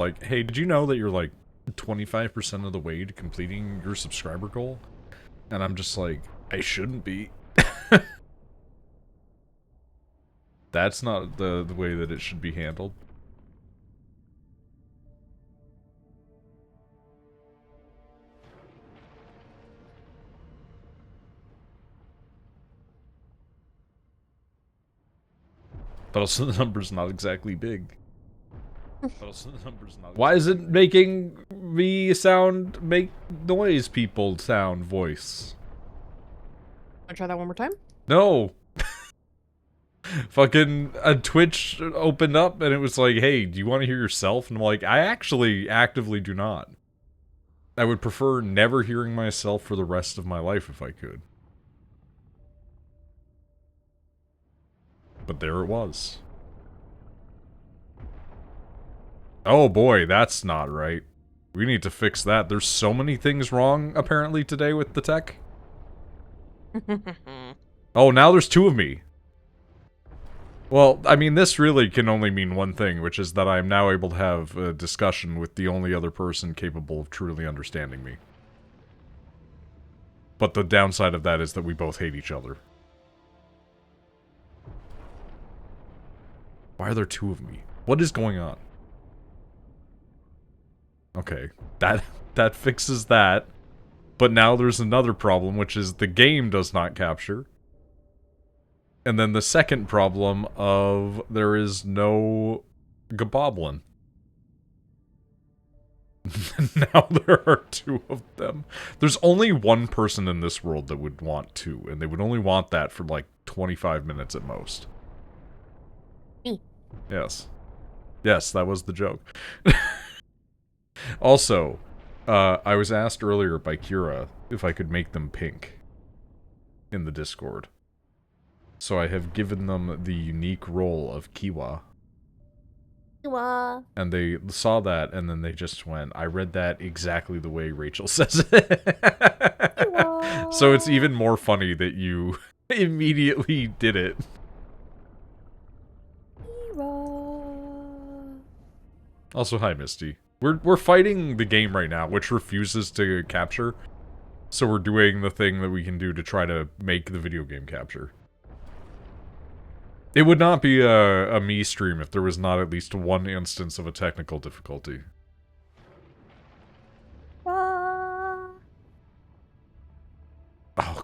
like, hey, did you know that you're like 25% of the way to completing your subscriber goal? And I'm just like, I shouldn't be. That's not the way that it should be handled. But also the number's not exactly big. But also the number's not. Why is it making me make noise people sound voice? Wanna try that one more time? No. Fucking Twitch opened up and it was like, hey, do you want to hear yourself? And I'm like, I actually actively do not. I would prefer never hearing myself for the rest of my life if I could. But there it was. Oh boy, that's not right. We need to fix that. There's so many things wrong, apparently, today with the tech. Oh, now there's two of me. Well, I mean, this really can only mean one thing, which is that I am now able to have a discussion with the only other person capable of truly understanding me. But the downside of that is that we both hate each other. Why are there two of me? What is going on? Okay, that fixes that. But now there's another problem, which is the game does not capture. And then the second problem of there is no Gaboblin. Now there are two of them. There's only one person in this world that would want two, and they would only want that for like 25 minutes at most. Me. Yes. Yes, that was the joke. Also, I was asked earlier by Kira if I could make them pink in the Discord. So I have given them the unique role of Kiwa. Kiwa. And they saw that, and then they just went, I read that exactly the way Rachel says it. Kiwa. So it's even more funny that you immediately did it. Kiwa. Also, hi, Misty. We're fighting the game right now, which refuses to capture. So we're doing the thing that we can do to try to make the video game capture. It would not be a me stream if there was not at least one instance of a technical difficulty. Oh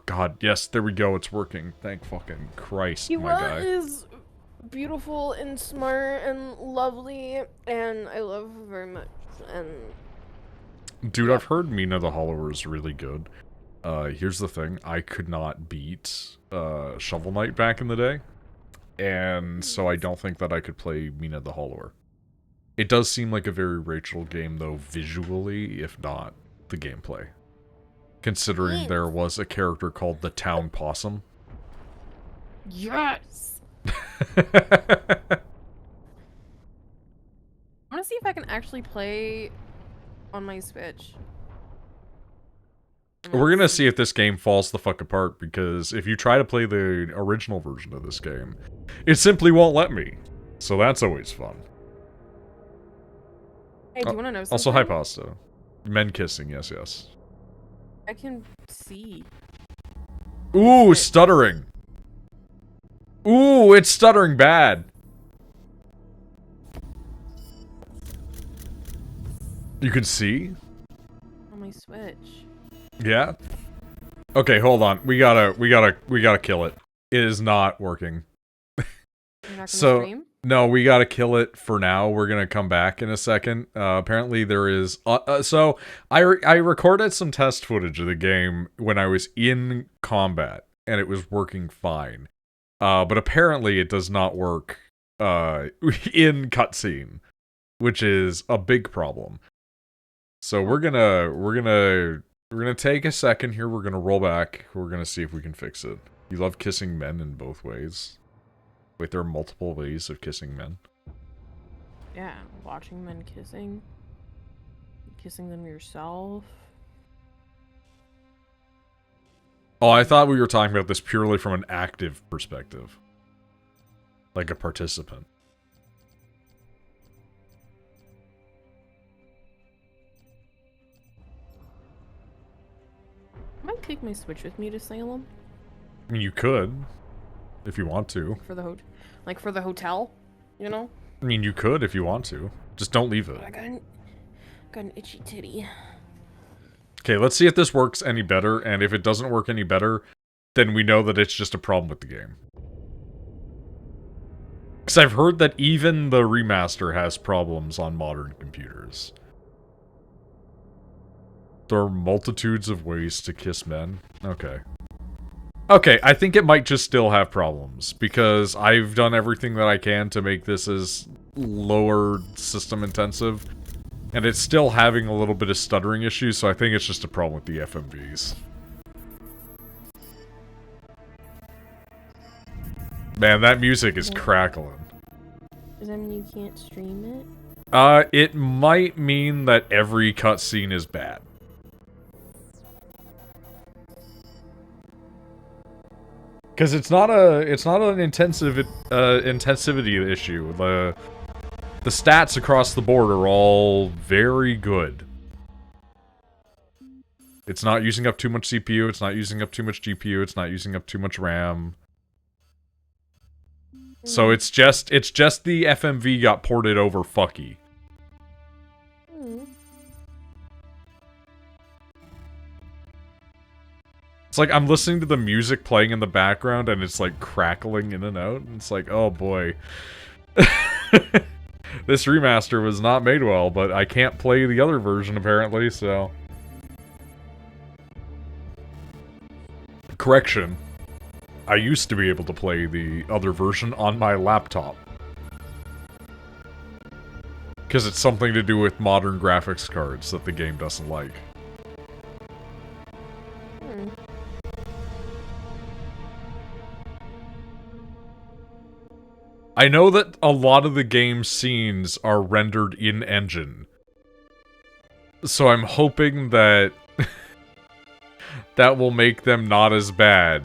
god, yes, there we go, it's working. Thank fucking Christ, my guy. Is beautiful and smart and lovely, and I love her very much. And dude, I've heard Mina the Hollower is really good. Here's the thing, I could not beat Shovel Knight back in the day. And so I don't think that I could play Mina the Hollower. It does seem like a very Rachel game, though, visually, if not the gameplay. Considering there was a character called the Town Possum. yes! I want to see if I can actually play on my Switch. We're gonna see if this game falls the fuck apart, because if you try to play the original version of this game, it simply won't let me. So that's always fun. Hey, do you want to know something? Also, hi, Pasta. Men kissing, yes, yes. I can see. Ooh, stuttering! Ooh, it's stuttering bad! You can see? On my Switch. Yeah? Okay, hold on. We gotta kill it. It is not working. You're not gonna So, stream? no, we gotta kill it for now. We're gonna come back in a second. Apparently there is... so, I recorded some test footage of the game when I was in combat, and it was working fine. But apparently it does not work in cutscene, which is a big problem. So we're gonna take a second here, we're gonna roll back, we're gonna see if we can fix it. You love kissing men in both ways? Wait, there are multiple ways of kissing men? Yeah, watching men kissing. Kissing them yourself. Oh, I thought we were talking about this purely from an active perspective. Like a participant. take my Switch with me to Salem? I mean, you could, if you want to. For the for the hotel, you know? I mean, you could if you want to. Just don't leave it. But I got an itchy titty. Okay, let's see if this works any better, and if it doesn't work any better, then we know that it's just a problem with the game. Because I've heard that even the remaster has problems on modern computers. There are multitudes of ways to kiss men. Okay. Okay, I think it might just still have problems, because I've done everything that I can to make this as lower system intensive, and it's still having a little bit of stuttering issues, so I think it's just a problem with the FMVs. Man, that music is crackling. Does that mean you can't stream it? It might mean that every cutscene is bad. Because it's not an intensivity issue. The stats across the board are all very good. It's not using up too much CPU, it's not using up too much GPU, it's not using up too much RAM. So it's just the FMV got ported over fucky. It's like I'm listening to the music playing in the background and it's like crackling in and out, and it's like, oh boy. This remaster was not made well, but I can't play the other version apparently, so... Correction. I used to be able to play the other version on my laptop. Because it's something to do with modern graphics cards that the game doesn't like. I know that a lot of the game's scenes are rendered in-engine. So I'm hoping that that will make them not as bad.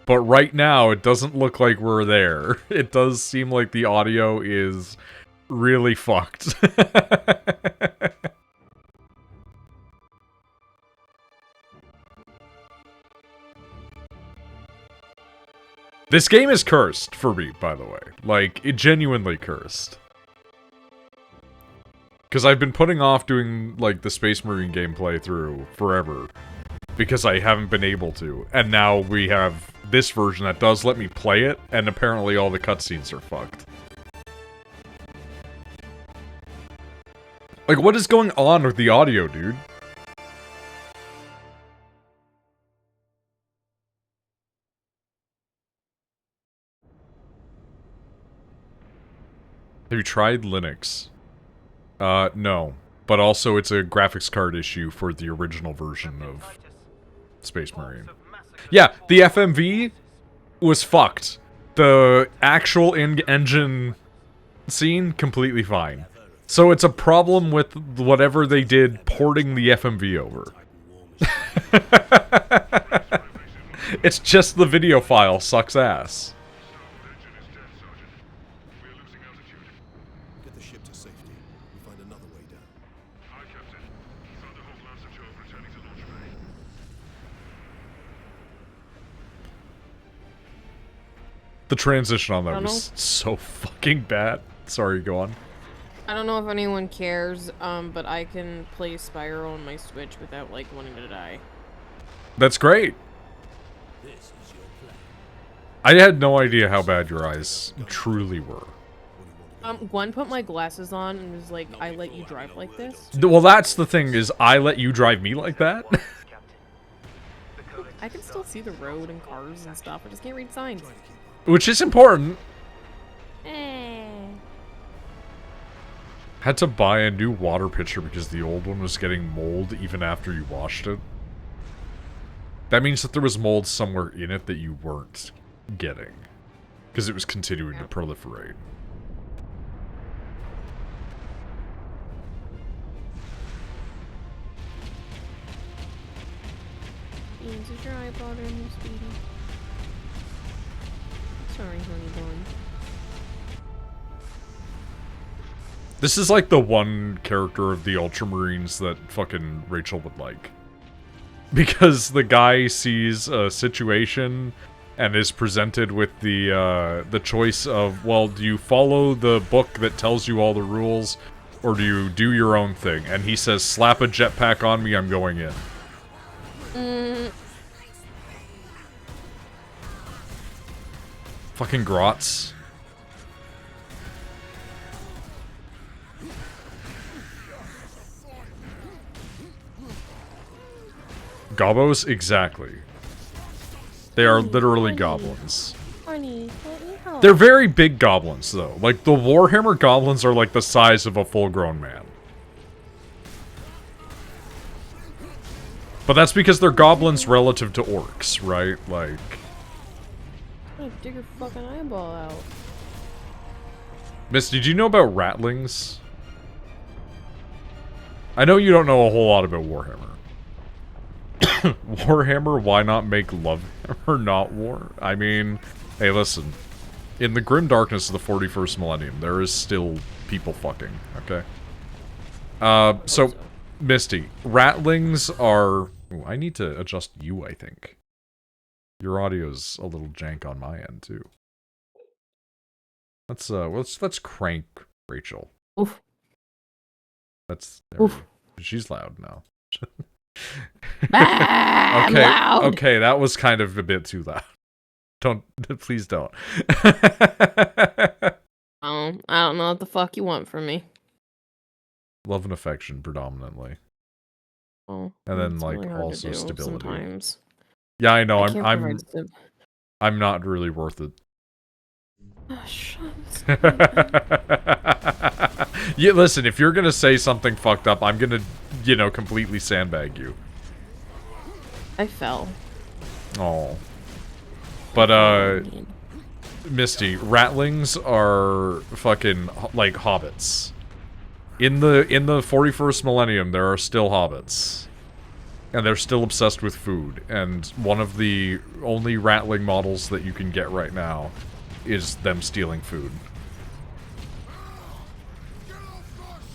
But right now, it doesn't look like we're there. It does seem like the audio is really fucked. This game is cursed for me, by the way. Like, it genuinely cursed. Because I've been putting off doing, like, the Space Marine gameplay through forever. Because I haven't been able to. And now we have this version that does let me play it, and apparently all the cutscenes are fucked. Like, what is going on with the audio, dude? Have you tried Linux? No. But also, it's a graphics card issue for the original version of Space Marine. Yeah, the FMV was fucked. The actual in-engine scene, completely fine. So it's a problem with whatever they did porting the FMV over. It's just the video file sucks ass. The transition on that was so fucking bad. Sorry, go on. I don't know if anyone cares, but I can play Spyro on my Switch without, like, wanting to die. That's great. I had no idea how bad your eyes truly were. Gwen put my glasses on and was like, I let you drive like this? Well, that's the thing, is I let you drive me like that? I can still see the road and cars and stuff, I just can't read signs. Which is important. Had to buy a new water pitcher because the old one was getting mold even after you washed it. That means that there was mold somewhere in it that you weren't getting. Because it was continuing to proliferate. Beans, is your eye bothering you, sweetie? Sorry, honey bun. This is like the one character of the Ultramarines that fucking Rachel would like. Because the guy sees a situation and is presented with the choice of, well, do you follow the book that tells you all the rules, or do you do your own thing? And he says, slap a jetpack on me, I'm going in. Fucking grots. Gobos? Exactly. They are literally goblins. Honey, let me help. They're very big goblins, though. Like, the Warhammer goblins are like the size of a full-grown man. But that's because they're goblins relative to orcs, right? Like... I'm gonna dig her fucking eyeball out. Miss, did you know about ratlings? I know you don't know a whole lot about Warhammer. Warhammer, why not make Lovehammer not war? I mean, hey, listen. In the grim darkness of the 41st millennium, there is still people fucking, okay? So, Misty, ratlings are... Ooh, I need to adjust you, I think. Your audio's a little jank on my end, too. Let's crank Rachel. Oof. That's... Oof. She's loud now. I'm loud. Okay, that was kind of a bit too loud. Please don't. I don't know what the fuck you want from me. Love and affection, predominantly. Oh, and then, like, really hard also to do stability. Sometimes. Yeah, I know, I'm not really worth it. Oh, shut Yeah, listen, if you're gonna say something fucked up, I'm gonna, you know, completely sandbag you. I fell. Oh. But, Misty, ratlings are fucking, like, hobbits. In the 41st millennium, there are still hobbits. And they're still obsessed with food. And one of the only ratling models that you can get right now is them stealing food.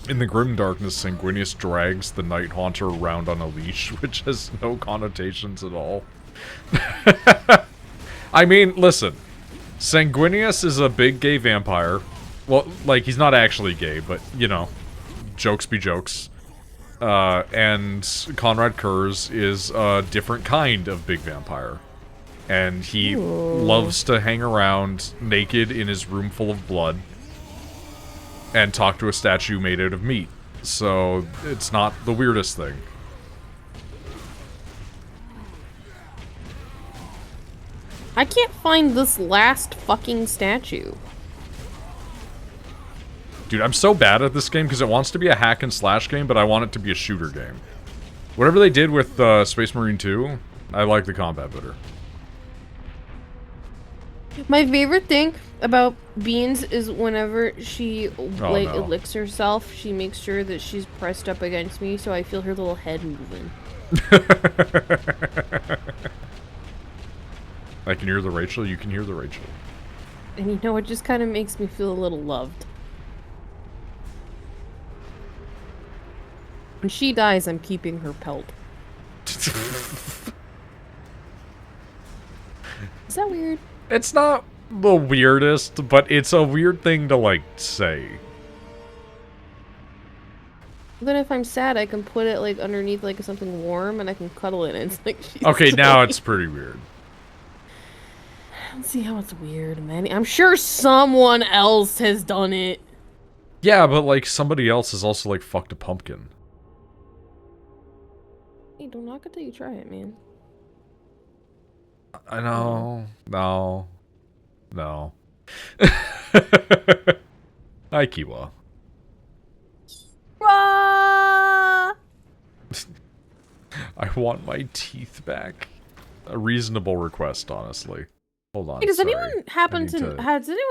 In the grim darkness, Sanguinius drags the Night Haunter around on a leash, which has no connotations at all. I mean, listen. Sanguinius is a big gay vampire. Well, like, he's not actually gay, but, you know, jokes be jokes. And Conrad Kurz is a different kind of big vampire. And he loves to hang around naked in his room full of blood and talk to a statue made out of meat. So, it's not the weirdest thing. I can't find this last fucking statue. Dude, I'm so bad at this game because it wants to be a hack and slash game, but I want it to be a shooter game. Whatever they did with Space Marine 2, I like the combat better. My favorite thing about Beans is whenever she, licks herself, she makes sure that she's pressed up against me, so I feel her little head moving. I can hear the Rachel, you can hear the Rachel. And you know, it just kind of makes me feel a little loved. When she dies, I'm keeping her pelt. Is that weird? It's not the weirdest, but it's a weird thing to, like, say. Then if I'm sad, I can put it, like, underneath, like, something warm, and I can cuddle it, and it's like she's okay, now dying. it's pretty weird. I don't see how it's weird, man. I'm sure someone else has done it. Yeah, but, like, somebody else has also, like, fucked a pumpkin. Hey, don't knock it till you try it, man. I know. No. No. Hi, Kiwa. I want my teeth back. A reasonable request, honestly. Hold on. Hey, has sorry. anyone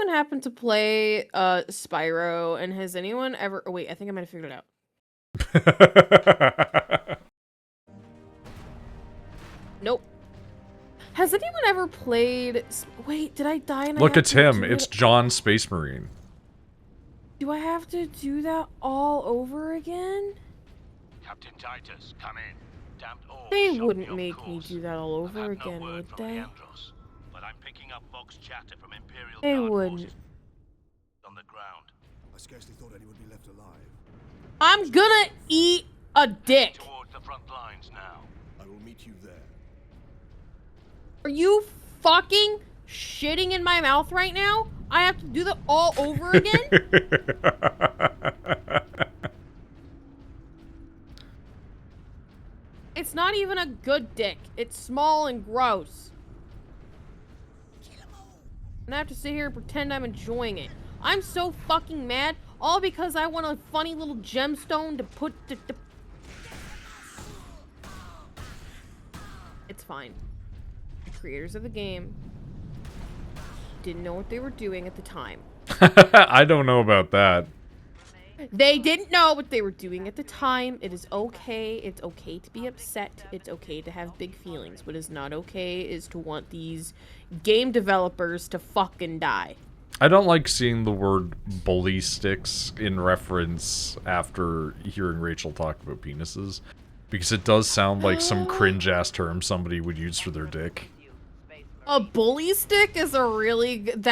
happen to play Spyro, and has anyone ever wait, I think I might have figured it out. Nope. Has anyone ever played... Wait, did I die and Look, it's him. It's John Space Marine. Do I have to do that all over again? Captain Titus, come in. They wouldn't make me do that all over again, would they? They wouldn't. On the ground. I scarcely thought anyone would be left alive. I'm gonna eat a dick. Towards the front lines now. I will meet you there. Are you fucking shitting in my mouth right now? I have to do that all over again? It's not even a good dick. It's small and gross. And I have to sit here and pretend I'm enjoying it. I'm so fucking mad, all because I want a funny little gemstone to put to... It's fine. The creators of the game didn't know what they were doing at the time. I don't know about that. They didn't know what they were doing at the time. It is okay. It's okay to be upset. It's okay to have big feelings. What is not okay is to want these game developers to fucking die. I don't like seeing the word bully sticks in reference after hearing Rachel talk about penises. Because it does sound like some cringe-ass term somebody would use for their dick. A bully stick is a really good...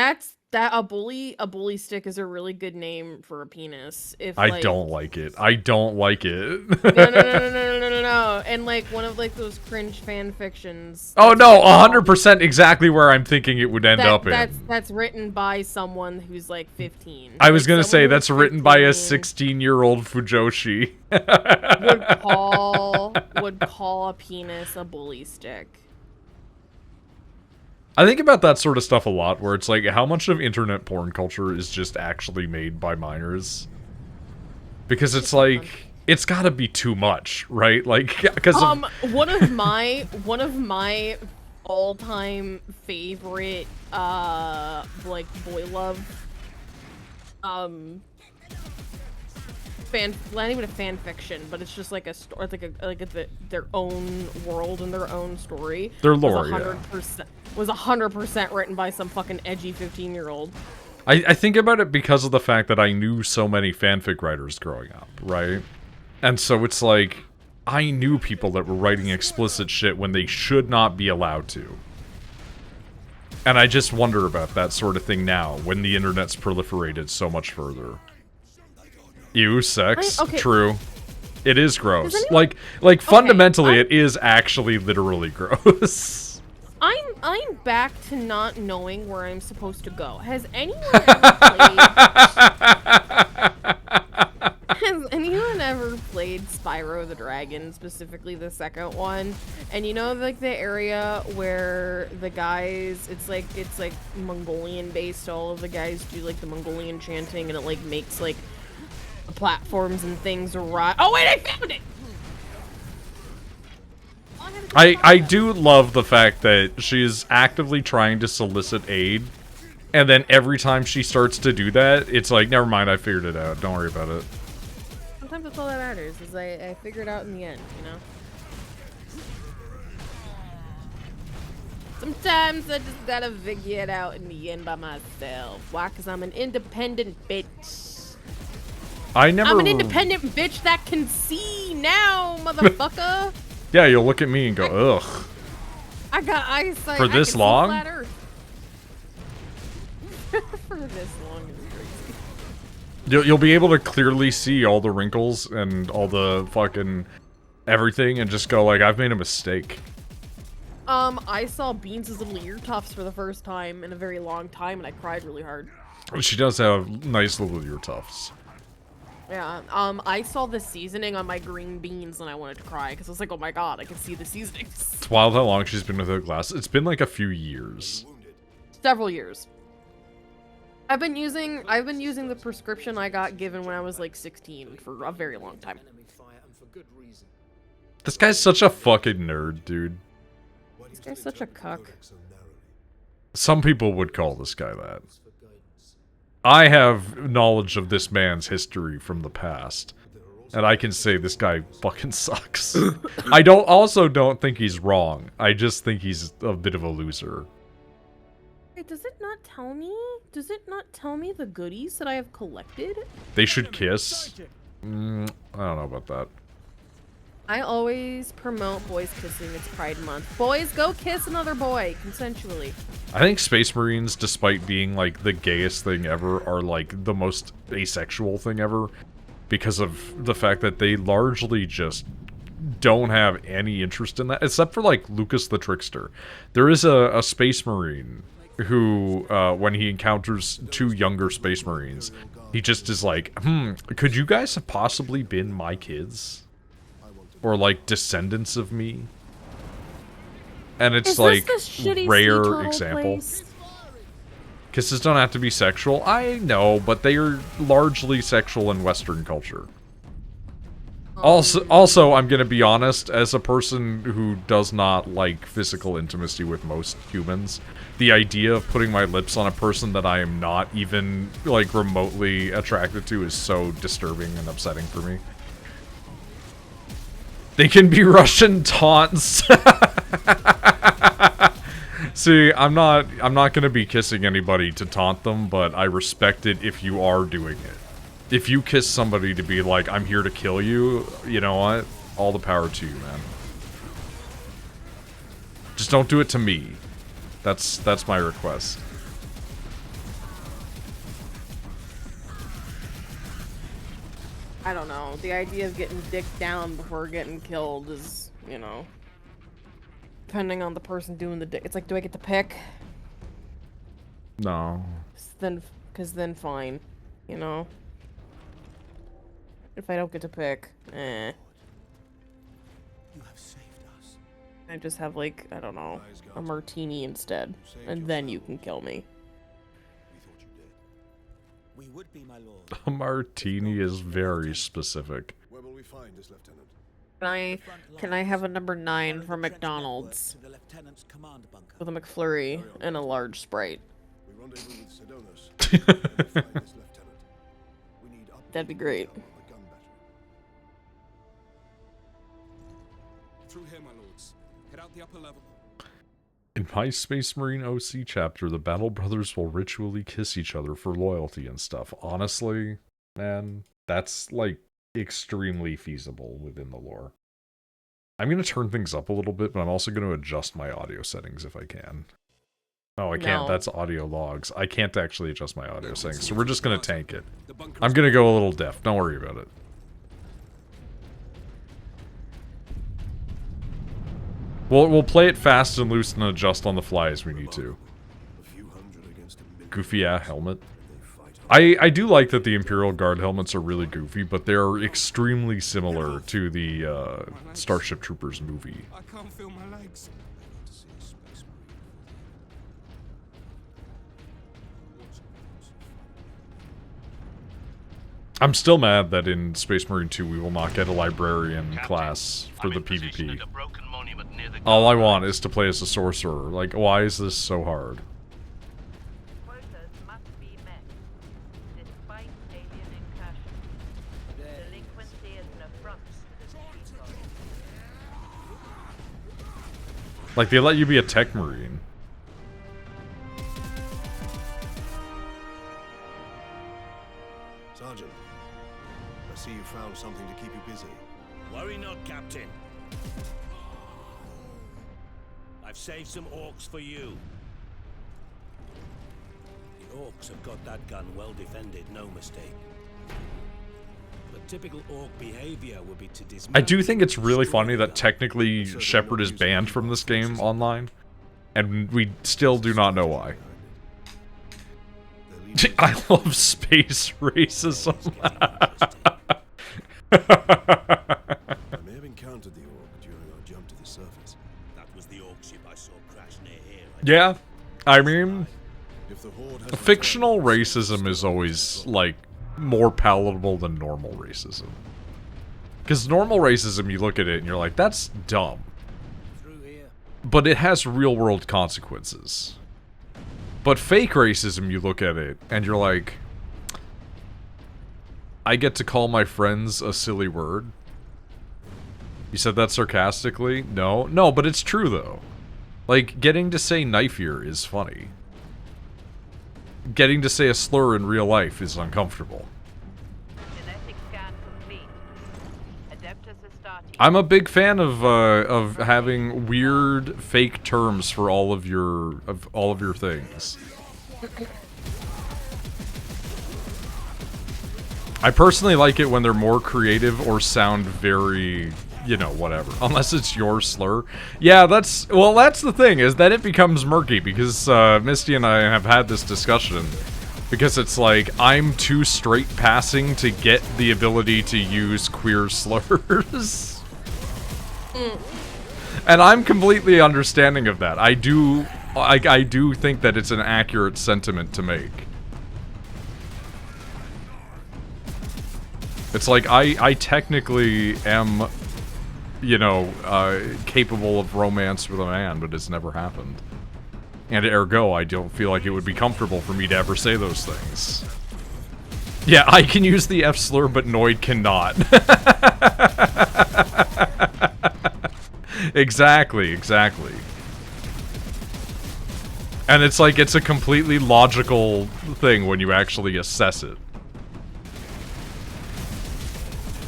A bully stick is a really good name for a penis. If I don't like it. I don't like it. No. And like one of like those cringe fan fictions. Oh no, 100% exactly where I'm thinking it would end up in. That's written by someone who's like 15. I was gonna say that's written by a 16-year-old Fujoshi. would call a penis a bully stick. I think about that sort of stuff a lot, where it's like, how much of internet porn culture is just actually made by minors? Because it's like, it's gotta be too much, right? Like, because one of my all-time favorite, like, boy love, not even a fan fiction, but it's just like a story, their own world and their own story. Their lore, yeah. Was 100% written by some fucking edgy 15-year-old. I think about it because of the fact that I knew so many fanfic writers growing up, right? And so it's like, I knew people that were writing explicit shit when they should not be allowed to. And I just wonder about that sort of thing now, when the internet's proliferated so much further. Ew, sex. Okay. True. It is gross. Anyone... Like fundamentally, it is actually literally gross. I'm back to not knowing where I'm supposed to go. Has anyone ever played Spyro the Dragon, specifically the second one? And you know, like the area where the guys, it's like Mongolian based. All of the guys do like the Mongolian chanting, and it like makes like the platforms and things arrive. Oh wait, I found it. I do love the fact that she's actively trying to solicit aid, and then every time she starts to do that, it's like, never mind, I figured it out. Don't worry about it. Sometimes that's all that matters, is I figure it out in the end, you know? Sometimes I just gotta figure it out in the end by myself. Why? Because I'm an independent bitch. I'm an independent bitch that can see now, motherfucker. Yeah, you'll look at me and go, ugh. I got eyesight. For this long? For this long is crazy. You'll be able to clearly see all the wrinkles and all the fucking everything and just go like, I've made a mistake. I saw Beans' little ear tufts for the first time in a very long time, and I cried really hard. She does have nice little ear tufts. Yeah, I saw the seasoning on my green beans and I wanted to cry because I was like, oh my god, I can see the seasonings. It's wild how long she's been without glasses. It's been like a few years. Several years. I've been using the prescription I got given when I was like 16 for a very long time. This guy's such a fucking nerd, dude. This guy's such a cuck. Some people would call this guy that. I have knowledge of this man's history from the past, and I can say this guy fucking sucks. I also don't think he's wrong. I just think he's a bit of a loser. Wait, does it not tell me? Does it not tell me the goodies that I have collected? They should kiss? I don't know about that. I always promote boys kissing. It's Pride Month. Boys, go kiss another boy consensually. I think Space Marines, despite being like the gayest thing ever, are like the most asexual thing ever because of the fact that they largely just don't have any interest in that, except for like Lucas the Trickster. There is a Space Marine who, when he encounters two younger Space Marines, he just is like, could you guys have possibly been my kids? Or like descendants of me? And it's like rare example. Kisses don't have to be sexual. I know, but they are largely sexual in Western culture. Also, I'm gonna be honest, as a person who does not like physical intimacy with most humans, the idea of putting my lips on a person that I am not even, like, remotely attracted to is so disturbing and upsetting for me. They can be Russian taunts. See, I'm not gonna be kissing anybody to taunt them, but I respect it if you are doing it. If you kiss somebody to be like, I'm here to kill you, you know what? All the power to you, man. Just don't do it to me. That's my request. I don't know. The idea of getting dicked down before getting killed is, you know, depending on the person doing the dick. It's like, do I get to pick? No. Cause then fine, you know? If I don't get to pick, You have saved us. I just have, like, I don't know, a martini instead. And then you can kill me. We thought you did. We would be, my lord. A martini is very specific. Where will we find this lieutenant? Can I have a number 9 from McDonald's To the lieutenant's command bunker. with a McFlurry and a large Sprite? We rendezvous with Sedonis. Where will we find this lieutenant? We need That'd be great. updated intel on the gun battery. Through here, my lords. Head out the upper level. In my Space Marine OC chapter, the Battle Brothers will ritually kiss each other for loyalty and stuff. Honestly, man, that's, like, extremely feasible within the lore. I'm going to turn things up a little bit, but I'm also going to adjust my audio settings if I can. Oh, I can't. No. That's audio logs. I can't actually adjust my audio settings, so we're just going to tank it. I'm going to go a little deaf. Don't worry about it. We'll play it fast and loose and adjust on the fly as we need to. A few hundred against a million. Goofy helmet. They fight I do like that the Imperial Guard helmets are really goofy, but they're extremely similar to the Starship Troopers movie. I can't feel my legs. to see a space marine. I'm still mad that in Space Marine 2 we will not get a librarian class for the PvP. All I want is to play as a sorcerer. Like, why is this so hard? Quotas must be met, despite alien incursion. Delinquency is an affront to the species. Like, they let you be a tech marine. Sergeant, I see you found something to keep you busy. Worry not, Captain. I've saved some orcs for you. The orcs have got that gun well defended, no mistake. But typical orc behavior would be to dismantle. I do think it's really funny that technically Shepard is banned from this game online, and we still do not know why. I love space racism. I may have encountered the orc during our jump to the surface. That was the orc ship I saw crash near here. Yeah, I mean, If the horde has fictional returned, racism is always, like, more palatable than normal racism. Because normal racism, you look at it and you're like, that's dumb. Through here. But it has real-world consequences. But fake racism, you look at it and you're like, I get to call my friends a silly word. You said that sarcastically? No. No, but it's true, though. Like, getting to say knife ear is funny. Getting to say a slur in real life is uncomfortable. Genetic scan complete. Adeptus Astartes. I'm a big fan of having weird fake terms for all of your things. I personally like it when they're more creative or sound very, you know, whatever. Unless it's your slur. Yeah, that's the thing, is that it becomes murky, because Misty and I have had this discussion. Because it's like, I'm too straight passing to get the ability to use queer slurs. And I'm completely understanding of that. I do think that it's an accurate sentiment to make. It's like, I technically am, you know, capable of romance with a man, but it's never happened. And ergo, I don't feel like it would be comfortable for me to ever say those things. Yeah, I can use the F slur, but Noid cannot. Exactly. And it's like, it's a completely logical thing when you actually assess it.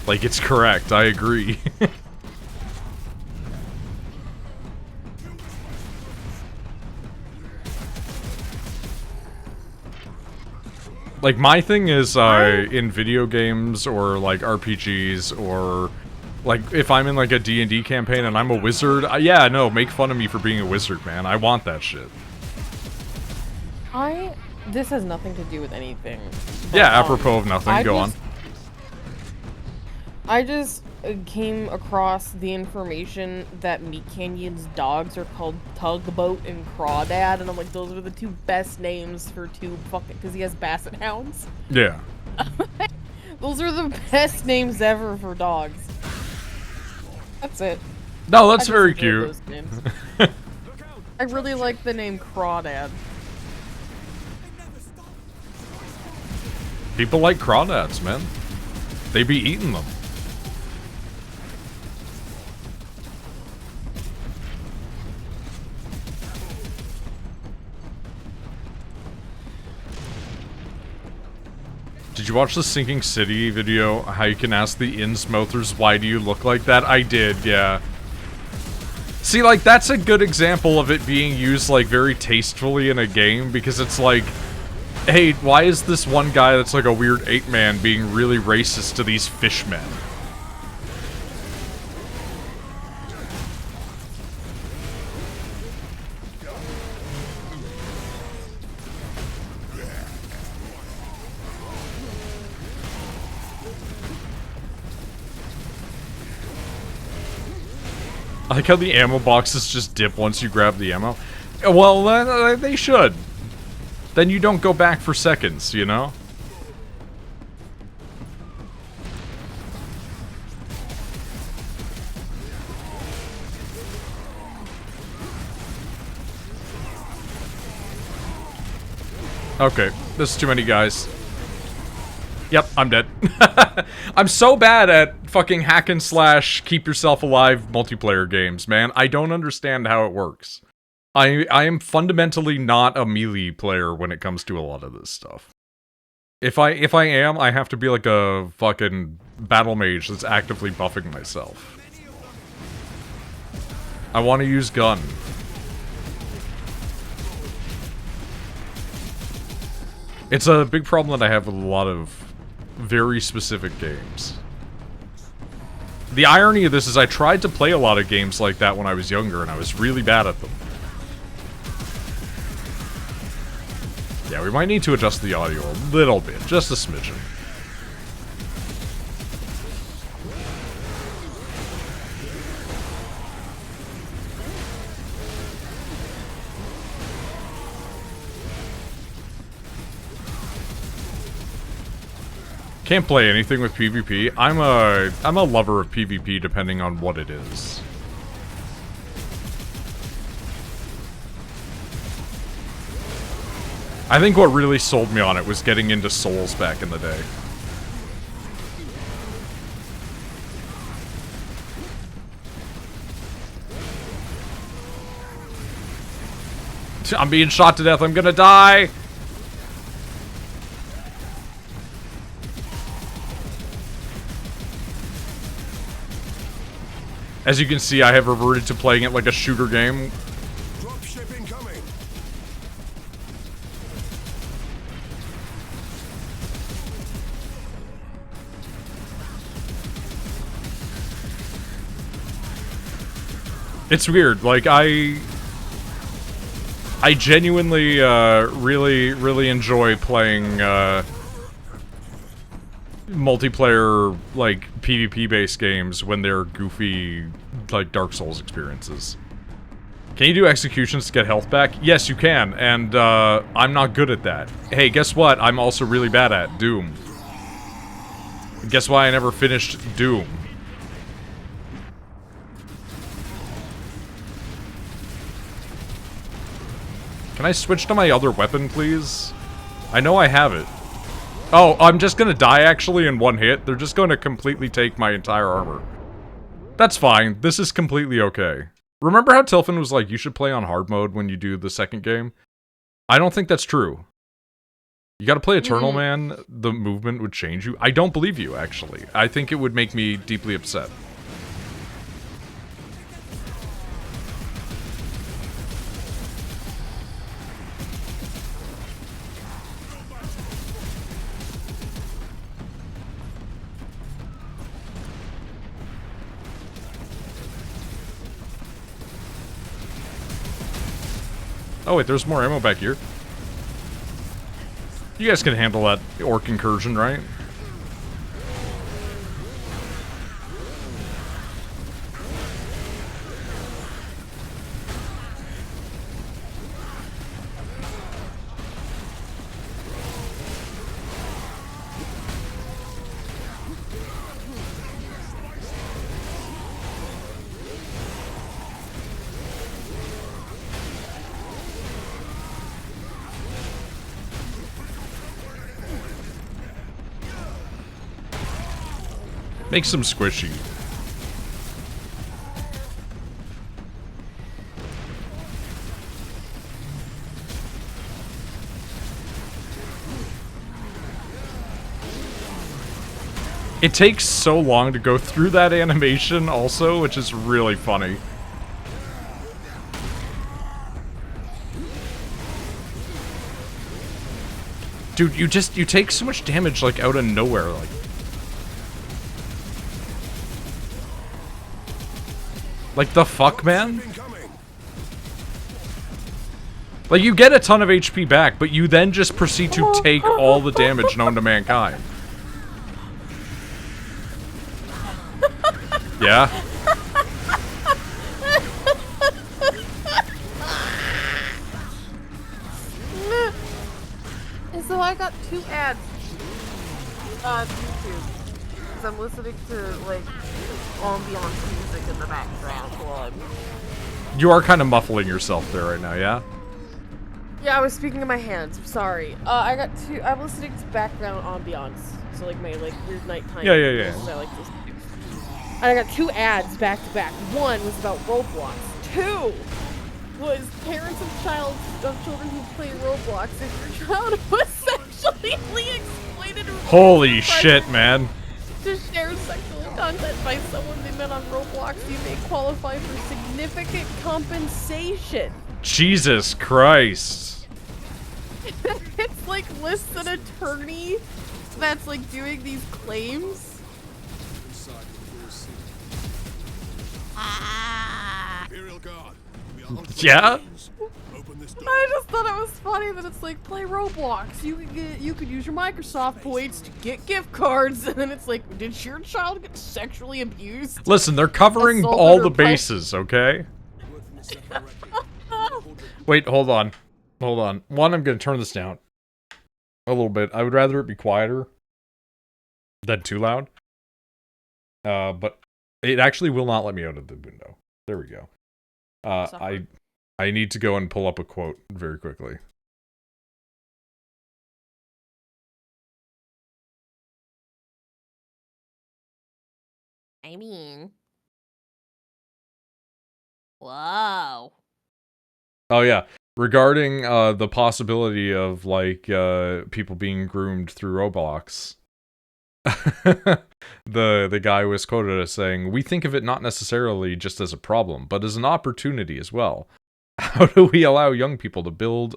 Like, it's correct, I agree. Like, my thing is, in video games, or, like, RPGs, or, like, if I'm in, like, a D&D campaign and I'm a wizard, yeah, no, make fun of me for being a wizard, man. I want that shit. This has nothing to do with anything. But, Yeah, apropos of nothing, go on. I just came across the information that Meat Canyon's dogs are called Tugboat and Crawdad, and I'm like, those are the two best names for two fucking, because he has basset hounds. Yeah. Those are the best names ever for dogs. That's it. No, that's I just very enjoy cute. those names. I really like the name Crawdad. People like crawdads, man. They be eating them. Did you watch the Sinking City video? How you can ask the Innsmouthers, why do you look like that? I did, yeah. See, like, that's a good example of it being used, like, very tastefully in a game, because it's like, hey, why is this one guy that's like a weird ape-man being really racist to these fishmen? I like how the ammo boxes just dip once you grab the ammo. Well, they should. Then you don't go back for seconds, you know? Okay, this is too many guys. Yep, I'm dead. I'm so bad at fucking hack and slash, keep yourself alive multiplayer games, man. I don't understand how it works. I am fundamentally not a melee player when it comes to a lot of this stuff. If I am, I have to be like a fucking battle mage that's actively buffing myself. I want to use gun. It's a big problem that I have with a lot of very specific games. The irony of this is I tried to play a lot of games like that when I was younger, and I was really bad at them. Yeah, we might need to adjust the audio a little bit, just a smidgen. Can't play anything with PvP. I'm a lover of PvP depending on what it is. I think what really sold me on it was getting into Souls back in the day. I'm being shot to death, I'm gonna die! As you can see, I have reverted to playing it like a shooter game. Dropship incoming. It's weird, like, I genuinely, really enjoy playing, multiplayer, like, PvP-based games when they're goofy, like, Dark Souls experiences. Can you do executions to get health back? Yes, you can, and, I'm not good at that. Hey, guess what? I'm also really bad at Doom. Guess why I never finished Doom? Can I switch to my other weapon, please? I know I have it. Oh, I'm just gonna die, actually, in one hit. They're just gonna completely take my entire armor. That's fine. This is completely okay. Remember how Tilfin was like, you should play on hard mode when you do the second game? I don't think that's true. You gotta play Eternal Man, the movement would change you. I don't believe you, actually. I think it would make me deeply upset. Oh wait, there's more ammo back here. You guys can handle that orc incursion, right? Makes them squishy. It takes so long to go through that animation also, which is really funny. Dude, you take so much damage, like, out of nowhere, like... Like, the fuck, man? Like, you get a ton of HP back, but you then just proceed to take all the damage known to mankind. Yeah? So I got 2 ads on YouTube. Because I'm listening to, like, ambiance music in the background while I'm... You are kind of muffling yourself there right now, yeah? Yeah, I was speaking in my hands. I'm sorry. I got 2... I'm listening to background ambiance. So, like, my, like, weird nighttime... Yeah. I like this. And I got 2 ads back to back. One was about Roblox. 2 was parents of children who play Roblox if your child was sexually exploited or Holy shit, man. to share sexual content by someone they met on Roblox, you may qualify for significant compensation. Jesus Christ. It's like lists an attorney that's like doing these claims. Imperial Guard. We are on Yeah? Open this door. I just thought it was funny that it's like play Roblox. You could use your Microsoft points to get gift cards, and then it's like, did your child get sexually abused? Listen, they're covering Assaulted all or the pri- bases, okay? Wait, hold on. Hold on. One, I'm gonna turn this down a little bit. I would rather it be quieter than too loud. But it actually will not let me out of the window. There we go. I need to go and pull up a quote very quickly. I mean, whoa. Oh yeah, regarding the possibility of like people being groomed through Roblox. the guy was quoted as saying, "We think of it not necessarily just as a problem, but as an opportunity as well. How do we allow young people to build,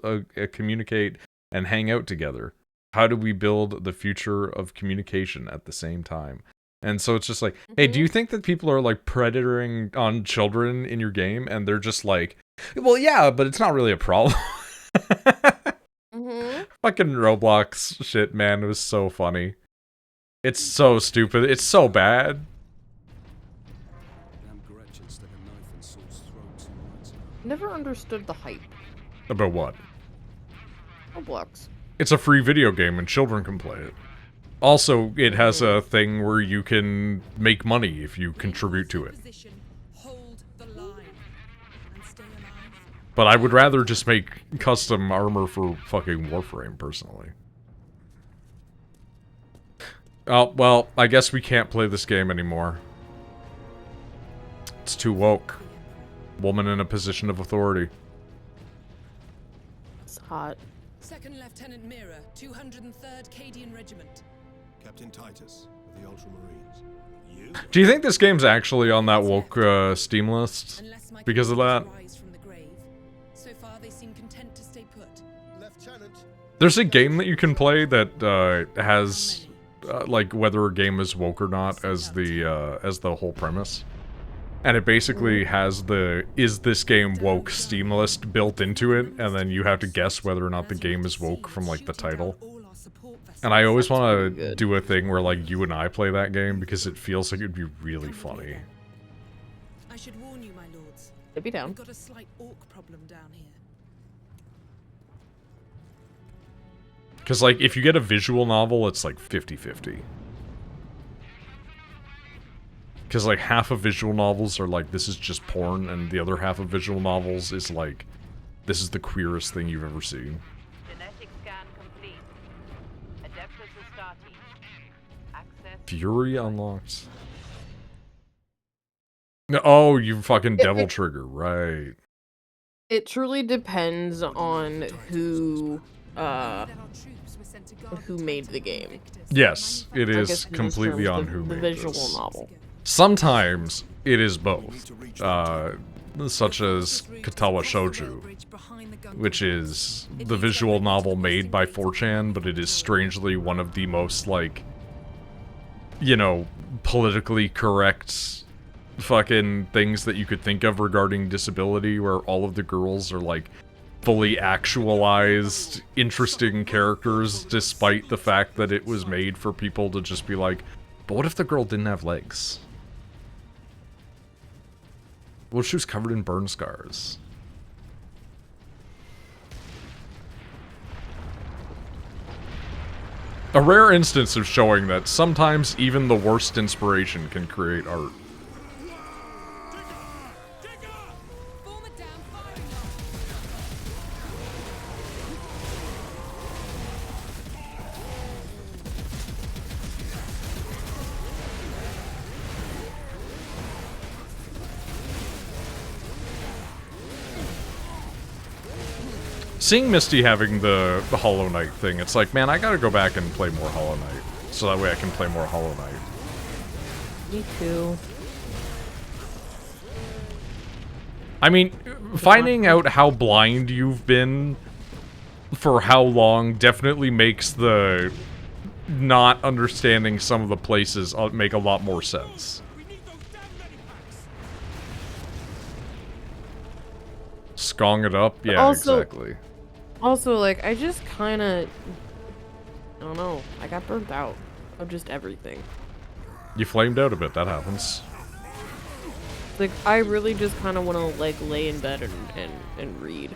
communicate, and hang out together? How do we build the future of communication at the same time?" And so it's just like, hey, do you think that people are like predatoring on children in your game? And they're just like, well, yeah, but it's not really a problem. Fucking Roblox shit, man. It was so funny. It's so stupid. It's so bad. Damn Gretchen stuck a knife in Saul's throat 2 nights ago. Never understood the hype. About what? Roblox. It's a free video game and children can play it. Also, it has a thing where you can make money if you contribute to it. Hold the line and stay alive. But I would rather just make custom armor for fucking Warframe, personally. Oh, well, I guess we can't play this game anymore. It's too woke. Woman in a position of authority. It's hot. Second Lieutenant Mira, 203rd Cadian Regiment. Captain Titus of the Ultramarines. You? Do you think this game's actually on that woke Steam list? Unless my Because of that? rise from the grave. So far they seem content to stay put. Lieutenant. There's a game that you can play that has like whether a game is woke or not as the whole premise, and it basically has the "is this game woke" Steam list built into it, and then you have to guess whether or not the game is woke from like the title. And I always want to do a thing where like you and I play that game because it feels like it'd be really funny. I should warn you, my lords. It'd be down. We've got a slight orc problem down here. Because like if you get a visual novel, it's like 50-50. Because like half of visual novels are like this is just porn, and the other half of visual novels is like this is the queerest thing you've ever seen. Genetic scan complete. Adeptus Astarte. Access. Fury unlocked. No, oh, you fucking Devil Trigger, right? It truly depends on who made the game. Yes, it I guess is in completely terms on of who the made visual this. novel. Sometimes it is both, such as Katawa Shouju, which is the visual novel made by 4chan, but it is strangely one of the most, like, you know, politically correct fucking things that you could think of regarding disability, where all of the girls are, like, fully actualized, interesting characters, despite the fact that it was made for people to just be like, but what if the girl didn't have legs? Well, she was covered in burn scars. A rare instance of showing that sometimes even the worst inspiration can create art. Form a down firing line. Seeing Misty having the Hollow Knight thing, it's like, man, I gotta go back and play more Hollow Knight. So that way I can play more Hollow Knight. Me too. I mean, finding out how blind you've been for how long definitely makes the not understanding some of the places make a lot more sense. Skong it up? Yeah, Also- exactly. Also, like, I just kind of, I don't know, I got burnt out of just everything. You flamed out a bit, that happens. Like, I really just kind of want to, like, lay in bed and read.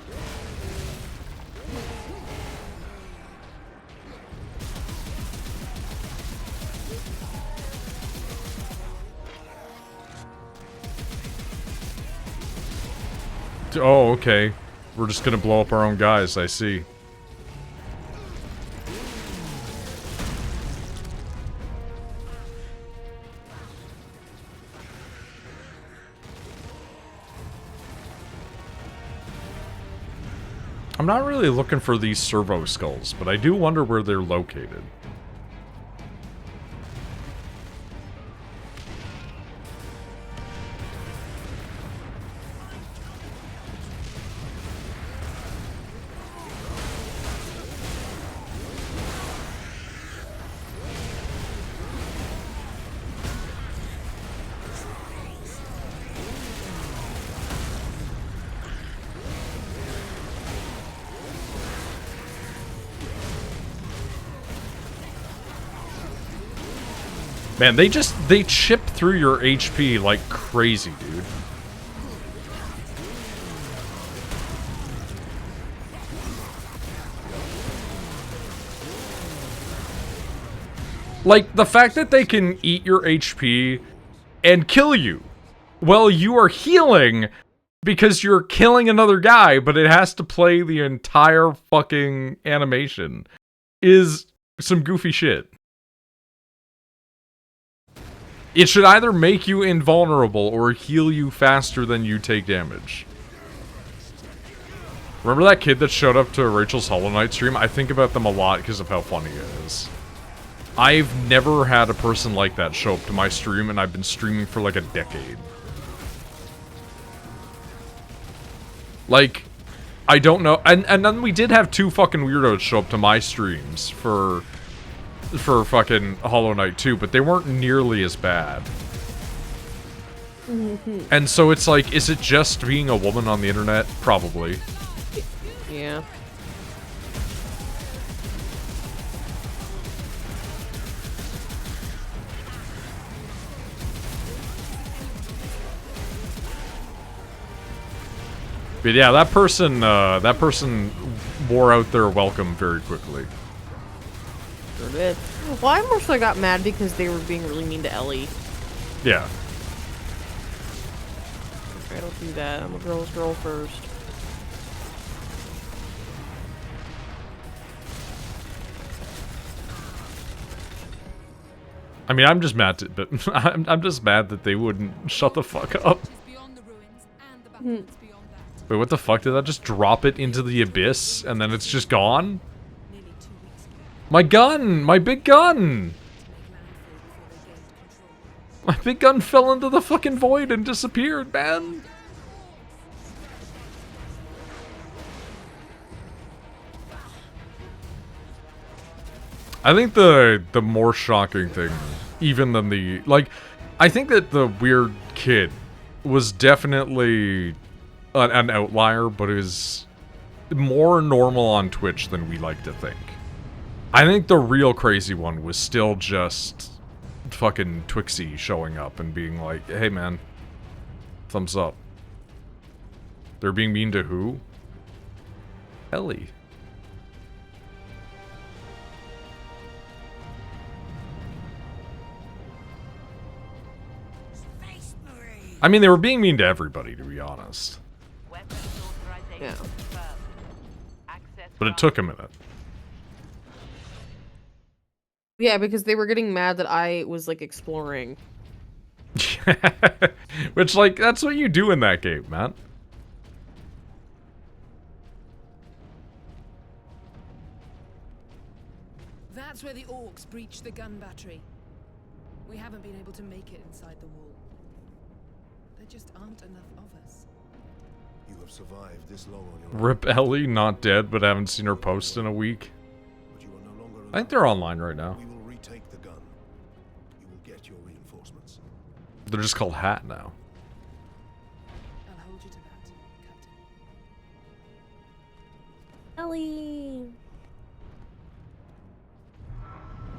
Oh, okay. We're just gonna blow up our own guys, I see. I'm not really looking for these servo skulls, but I do wonder where they're located. Man, they chip through your HP like crazy, dude. Like, the fact that they can eat your HP and kill you while you are healing because you're killing another guy, but it has to play the entire fucking animation is some goofy shit. It should either make you invulnerable or heal you faster than you take damage. Remember that kid that showed up to Rachel's Hollow Knight stream? I think about them a lot because of how funny it is. I've never had a person like that show up to my stream, and I've been streaming for like a decade. Like, I don't know. And then we did have 2 fucking weirdos show up to my streams for fucking Hollow Knight 2, but they weren't nearly as bad. And so it's like, is it just being a woman on the internet? Probably. Yeah. But yeah, that person wore out their welcome very quickly. Sure did. Well, I more so got mad because they were being really mean to Ellie. Yeah. I don't do that. I'm a girl's girl first. I mean, I'm just mad but I'm just mad that they wouldn't shut the fuck up. Wait, what the fuck? Did that just drop it into the abyss and then it's just gone? My gun! My big gun! My big gun fell into the fucking void and disappeared, man! I think the more shocking thing, even than the... Like, I think that the weird kid was definitely an outlier, but is more normal on Twitch than we like to think. I think the real crazy one was still just fucking Twixie showing up and being like, hey man, thumbs up. They're being mean to who? Ellie. I mean, they were being mean to everybody, to be honest. Yeah. But it took a minute. Yeah, because they were getting mad that I was, like, exploring. Which, like, that's what you do in that game, man. That's where the orcs breached the gun battery. We haven't been able to make it inside the wall. There just aren't enough of us. You have survived this long on your own, Rip Ellie, not dead, but haven't seen her post in a week. but you are no longer I think alone. they're online right now. We will retake the gun. You will get your reinforcements. They're just called Hat now. I'll hold you to that, Captain. Ellie!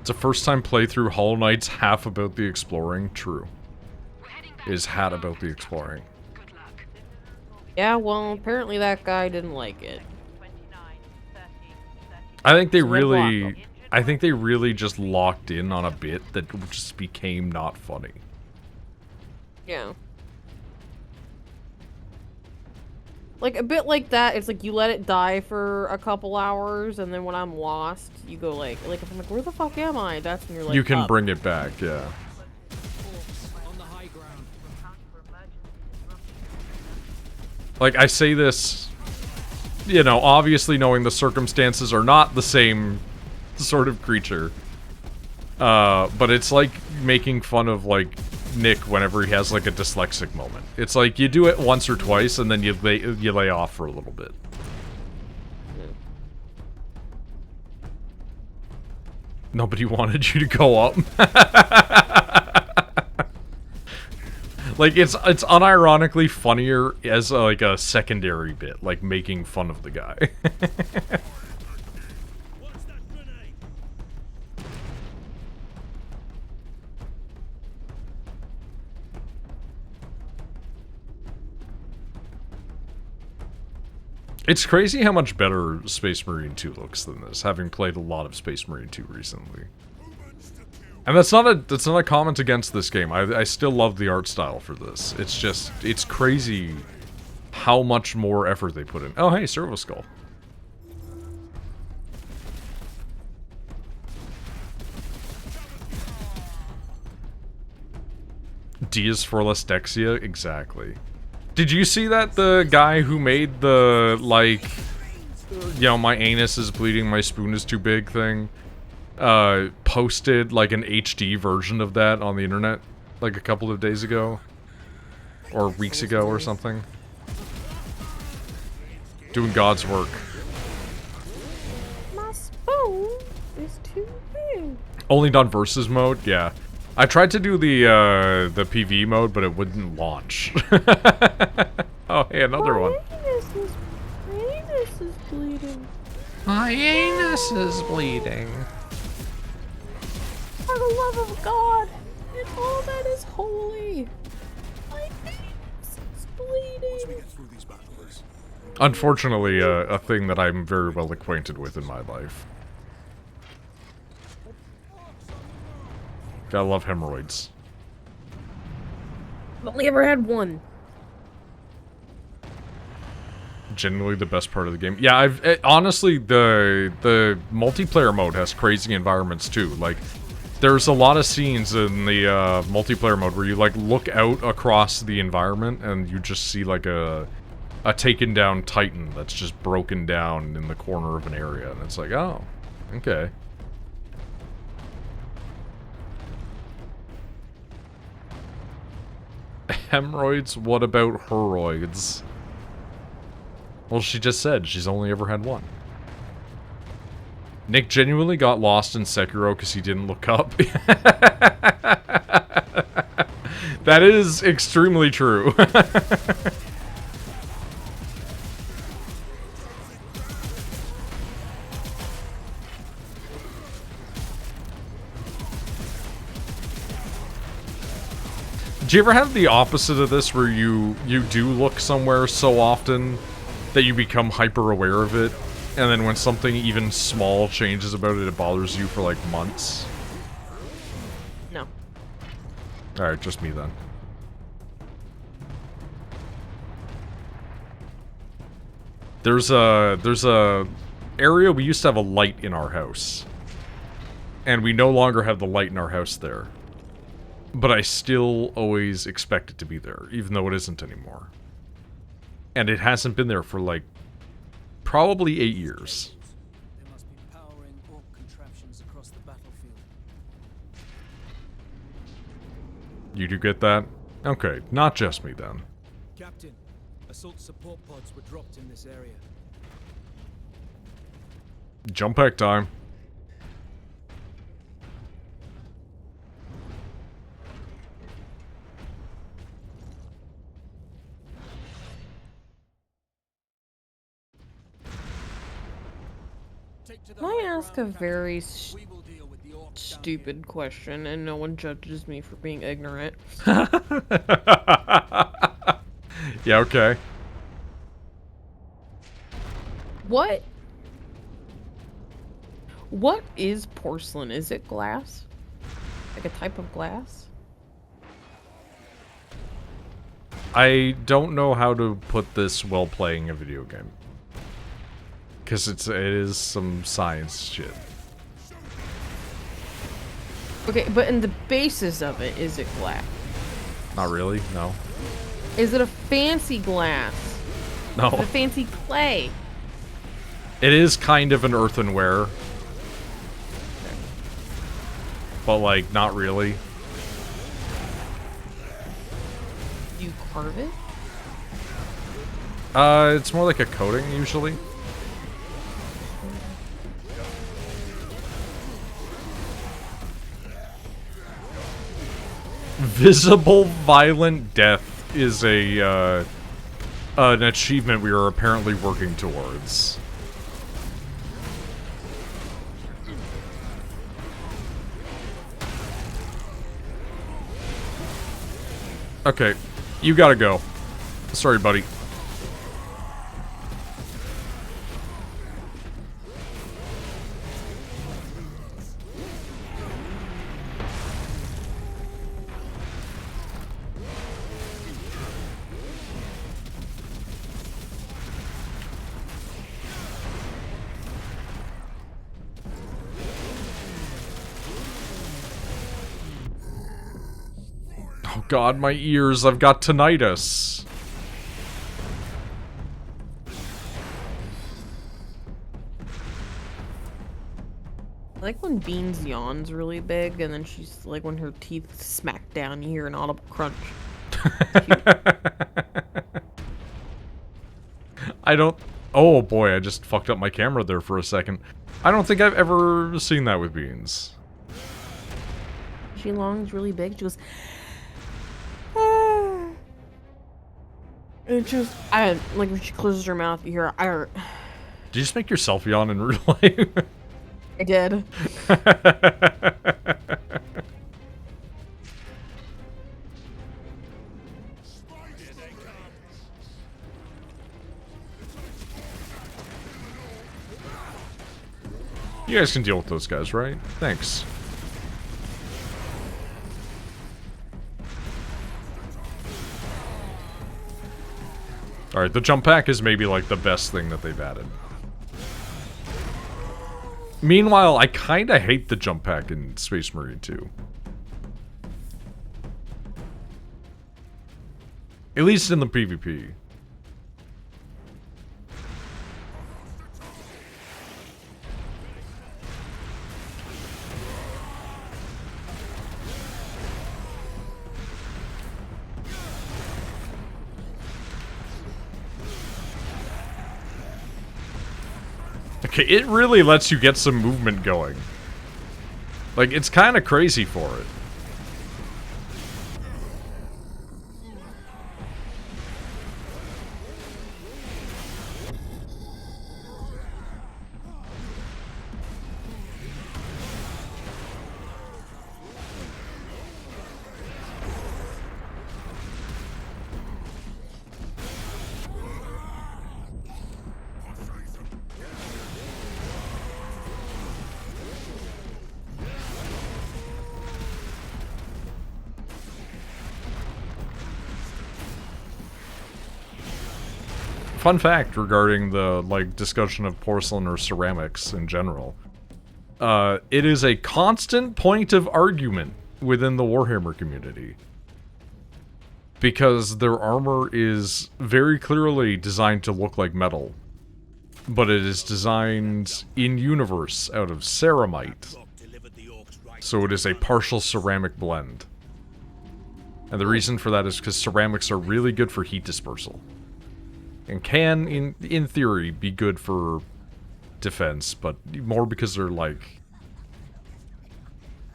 It's a first-time playthrough. Hollow Knight's half about the exploring. True. Is Hat about the exploring. Yeah, well, apparently that guy didn't like it. I think they So they blocked really... them. I think they really just locked in on a bit that just became not funny. Yeah. Like, a bit like that, it's like you let it die for a couple hours, and then when I'm lost, you go like if I'm like, where the fuck am I? That's when you're like, You can up. bring it back, yeah. On the high ground. Like, I say this, you know, obviously knowing the circumstances are not the same sort of creature. But it's like making fun of, like, Nick whenever he has, like, a dyslexic moment. It's like, you do it once or twice, and then you lay off for a little bit. Nobody wanted you to go up. Like, it's unironically funnier as, like, a secondary bit, like, making fun of the guy. What's that grenade? It's crazy how much better Space Marine 2 looks than this, having played a lot of Space Marine 2 recently. And that's not a comment against this game. I still love the art style for this. It's just, it's crazy how much more effort they put in. Oh hey, Servo Skull. Dias for Dexia? Exactly. Did you see that the guy who made the, like, you know, my anus is bleeding, my spoon is too big thing, posted, like, an HD version of that on the internet, like, a couple of days ago? Or weeks ago or something? Doing God's work. My spoon is too big. Only done versus mode? Yeah. I tried to do the PV mode, but it wouldn't launch. Oh, hey, another one. My anus is bleeding. My anus is bleeding. For the love of God, and all that is holy. My anus is bleeding. Get through these battles. Unfortunately, a thing that I'm very well acquainted with in my life. Gotta love hemorrhoids. I've only ever had one. Genuinely the best part of the game. Yeah, honestly, the multiplayer mode has crazy environments too. Like, there's a lot of scenes in the multiplayer mode where you, like, look out across the environment and you just see, like, a taken down Titan that's just broken down in the corner of an area. And it's like, oh, okay. Hemorrhoids? What about heroids? Well, she just said she's only ever had one. Nick genuinely got lost in Sekiro because he didn't look up. That is extremely true. Do you ever have the opposite of this where you do look somewhere so often that you become hyper aware of it, and then when something even small changes about it, it bothers you for like months? No. Alright, just me then. There's a area we used to have a light in our house. And we no longer have the light in our house there. But I still always expect it to be there, even though it isn't anymore. And it hasn't been there for, like, probably 8 years. There must be powering orc contraptions across the battlefield. You do get that? Okay, not just me then. Captain, assault support pods were dropped in this area. Jump pack time. Can I ask a very stupid question and no one judges me for being ignorant? Yeah, okay. What is porcelain? Is it glass? Like a type of glass? I don't know how to put this while playing a video game. Because it is some science shit. Okay, but in the basis of it, is it glass? Not really, no. Is it a fancy glass? No. Is it a fancy clay? It is kind of an earthenware. But, like, not really. Do you carve it? It's more like a coating, usually. Visible violent death is an achievement we are apparently working towards. Okay, you gotta go. Sorry, buddy. God, my ears, I've got tinnitus. I like when Beans yawns really big, and then she's like when her teeth smack down, you hear an audible crunch. I don't... Oh boy, I just fucked up my camera there for a second. I don't think I've ever seen that with Beans. She longs really big. She goes, ah. It just, I like when she closes her mouth. You hear, I. Did you just make yourself yawn in real life? I did. You guys can deal with those guys, right? Thanks. Alright, the jump pack is maybe like the best thing that they've added. Meanwhile, I kinda hate the jump pack in Space Marine 2. At least in the PvP. Okay, it really lets you get some movement going. Like, it's kind of crazy for it. Fun fact regarding the, like, discussion of porcelain or ceramics in general. It is a constant point of argument within the Warhammer community. Because their armor is very clearly designed to look like metal. But it is designed in-universe out of ceramite. So it is a partial ceramic blend. And the reason for that is because ceramics are really good for heat dispersal. And can, in theory, be good for defense, but more because they're, like,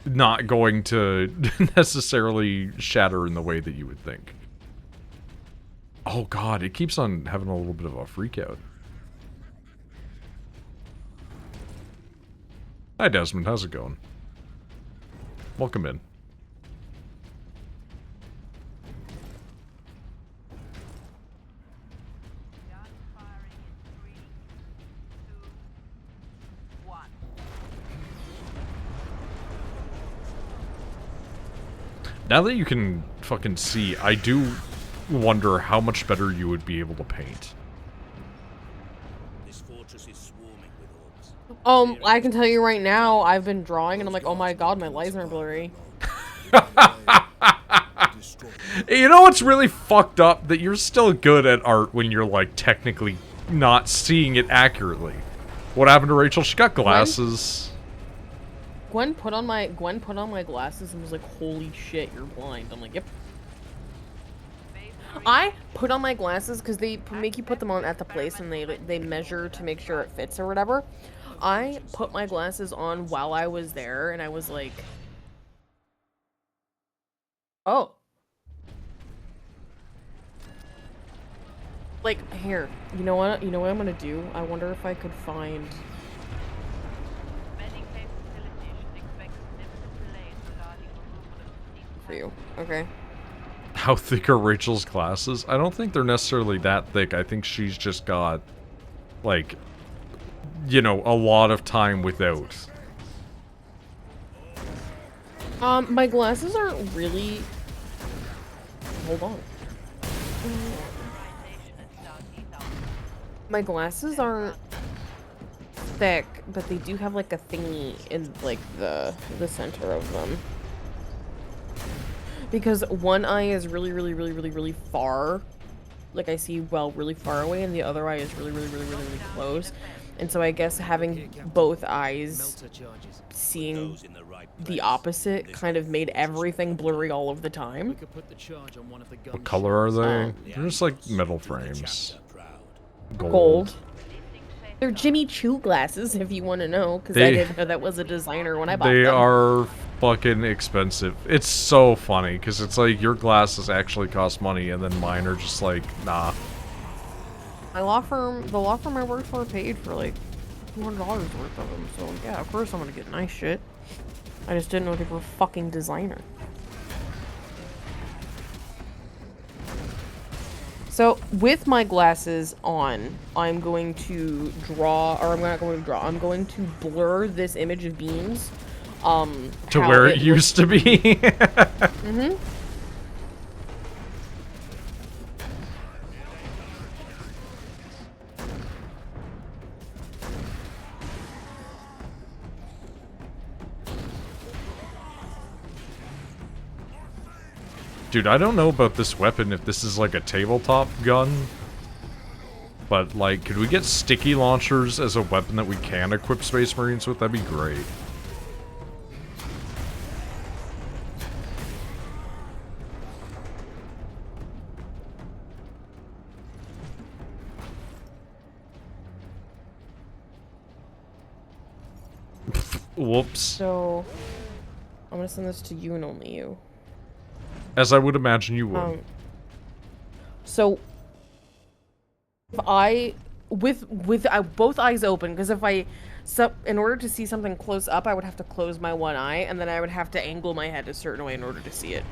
not going to necessarily shatter in the way that you would think. Oh god, it keeps on having a little bit of a freak out. Hi Desmond, how's it going? Welcome in. Now that you can fucking see, I do wonder how much better you would be able to paint. This fortress is swarming with orcs. I can tell you right now, I've been drawing and I'm like, oh my god, my lights are blurry. You know what's really fucked up? That you're still good at art when you're, like, technically not seeing it accurately. What happened to Rachel? She got glasses. Gwen put on my glasses and was like, holy shit, you're blind. I'm like, yep. I put on my glasses because they make you put them on at the place and they measure to make sure it fits or whatever. I put my glasses on while I was there and I was like, oh. Like, here, you know what I'm gonna do? I wonder if I could find... For you. Okay. How thick are Rachel's glasses? I don't think they're necessarily that thick. I think she's just got, like, you know, a lot of time without. My glasses aren't really... Hold on. My glasses aren't thick, but they do have, like, a thingy in, like, the center of them. because one eye is really far. Like I see well really far away, and the other eye is really close. And so I guess having both eyes Melter charges. seeing Those in the right the place. opposite This kind of will made force us to everything come blurry down. all of the We time. could put the charge on one of the gun What color are they? The They're just like animals metal do the frames. chapter proud. Gold. They're Jimmy Choo glasses, if you want to know, because I They- didn't know that was a designer when I bought They them. are fucking expensive. It's so funny because it's like your glasses actually cost money, and then mine are just like, nah. My law firm, the law firm I worked for, paid for like $200 worth of them. So yeah, of course I'm gonna get nice shit. I just didn't know they were fucking designer. So with my glasses on, I'm going to draw, or I'm not going to draw. I'm going to blur this image of beans. To how where it looks- used to be. Mm-hmm. Dude, I don't know about this weapon, if this is like a tabletop gun. But, like, could we get sticky launchers as a weapon that we can equip Space Marines with? That'd be great. Whoops. So I'm gonna send this to you and only you. As I would imagine you would. So if I with both eyes open, because if I in order to see something close up, I would have to close my one eye, and then I would have to angle my head a certain way in order to see it.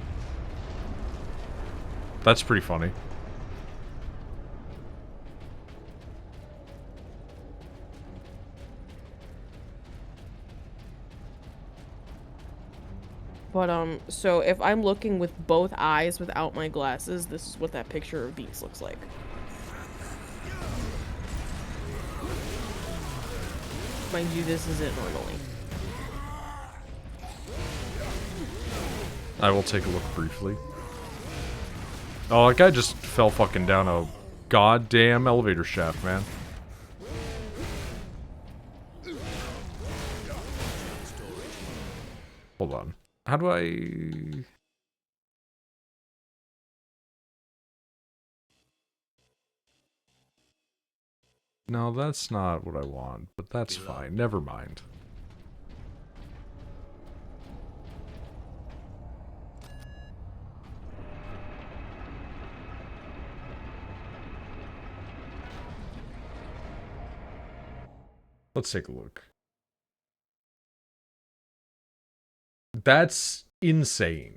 That's pretty funny. But so if I'm looking with both eyes without my glasses, this is what that picture of Beast looks like. Mind you, this is it normally. I will take a look briefly. Oh, that guy just fell fucking down a goddamn elevator shaft, man. Hold on. How do I... No, that's not what I want, but that's fine. Never mind. Let's take a look. That's insane.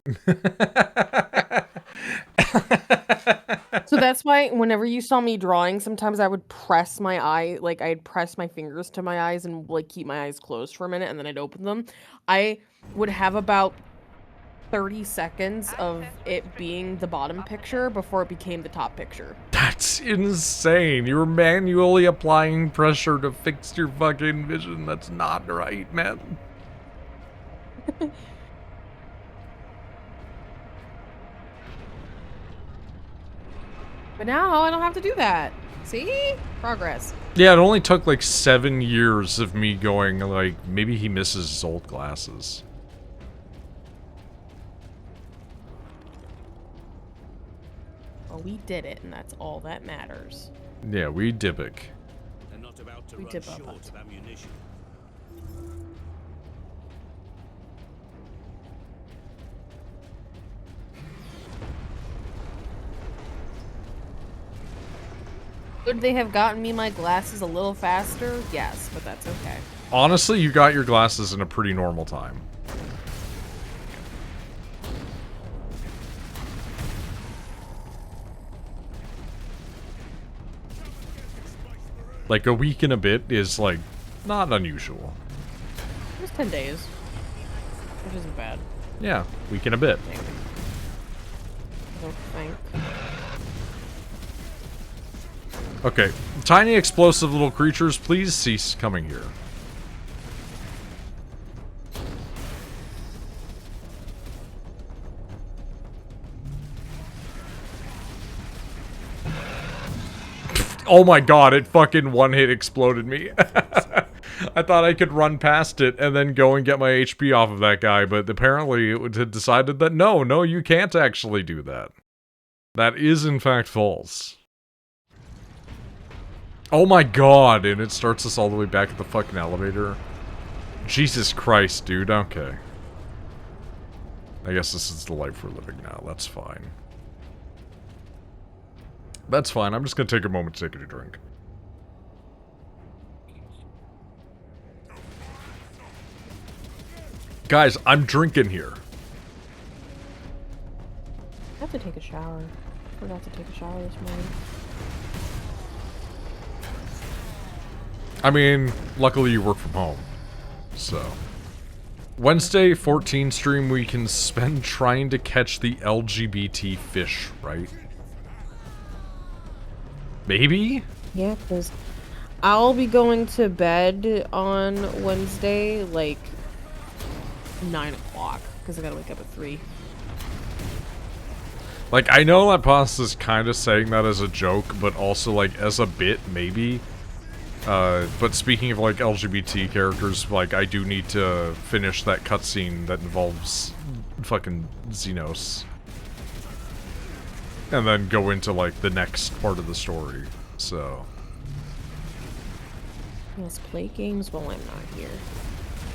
So that's why whenever you saw me drawing, sometimes I would press my eye, like I'd press my fingers to my eyes and like keep my eyes closed for a minute and then I'd open them. I would have about 30 seconds of it being the bottom picture before it became the top picture. That's insane. You're manually applying pressure to fix your fucking vision. That's not right, man. But now I don't have to do that. See? Progress. Yeah, it only took like 7 years of me going like, maybe he misses his old glasses. Well, we did it, and that's all that matters. Yeah, we dibbick. They're not about to We run dip up short it. of ammunition. Could they have gotten me my glasses a little faster? Yes, but that's okay. Honestly, you got your glasses in a pretty normal time. Like, a week and a bit is, like, not unusual. It was 10 days. Which isn't bad. Yeah, week and a bit. I don't think. Okay, tiny explosive little creatures, please cease coming here. Oh my god, it fucking one-hit exploded me. I thought I could run past it and then go and get my HP off of that guy, but apparently it had decided that no, you can't actually do that. That is in fact false. Oh my god, and it starts us all the way back at the fucking elevator. Jesus Christ, dude, okay. I guess this is the life we're living now, that's fine. That's fine, I'm just gonna take a moment to take a drink. Guys, I'm drinking here. I have to take a shower. I forgot to take a shower this morning. I mean, luckily you work from home, so. Wednesday 14 stream we can spend trying to catch the LGBT fish, right? Maybe? Yeah, because I'll be going to bed on Wednesday, like, 9 o'clock, because I gotta wake up at 3. Like, I know that Pasta's kind of saying that as a joke, but also, like, as a bit, maybe. But speaking of, like, LGBT characters, like, I do need to finish that cutscene that involves fucking Xenos. And then go into, like, the next part of the story, so. Let's play games while I'm not here.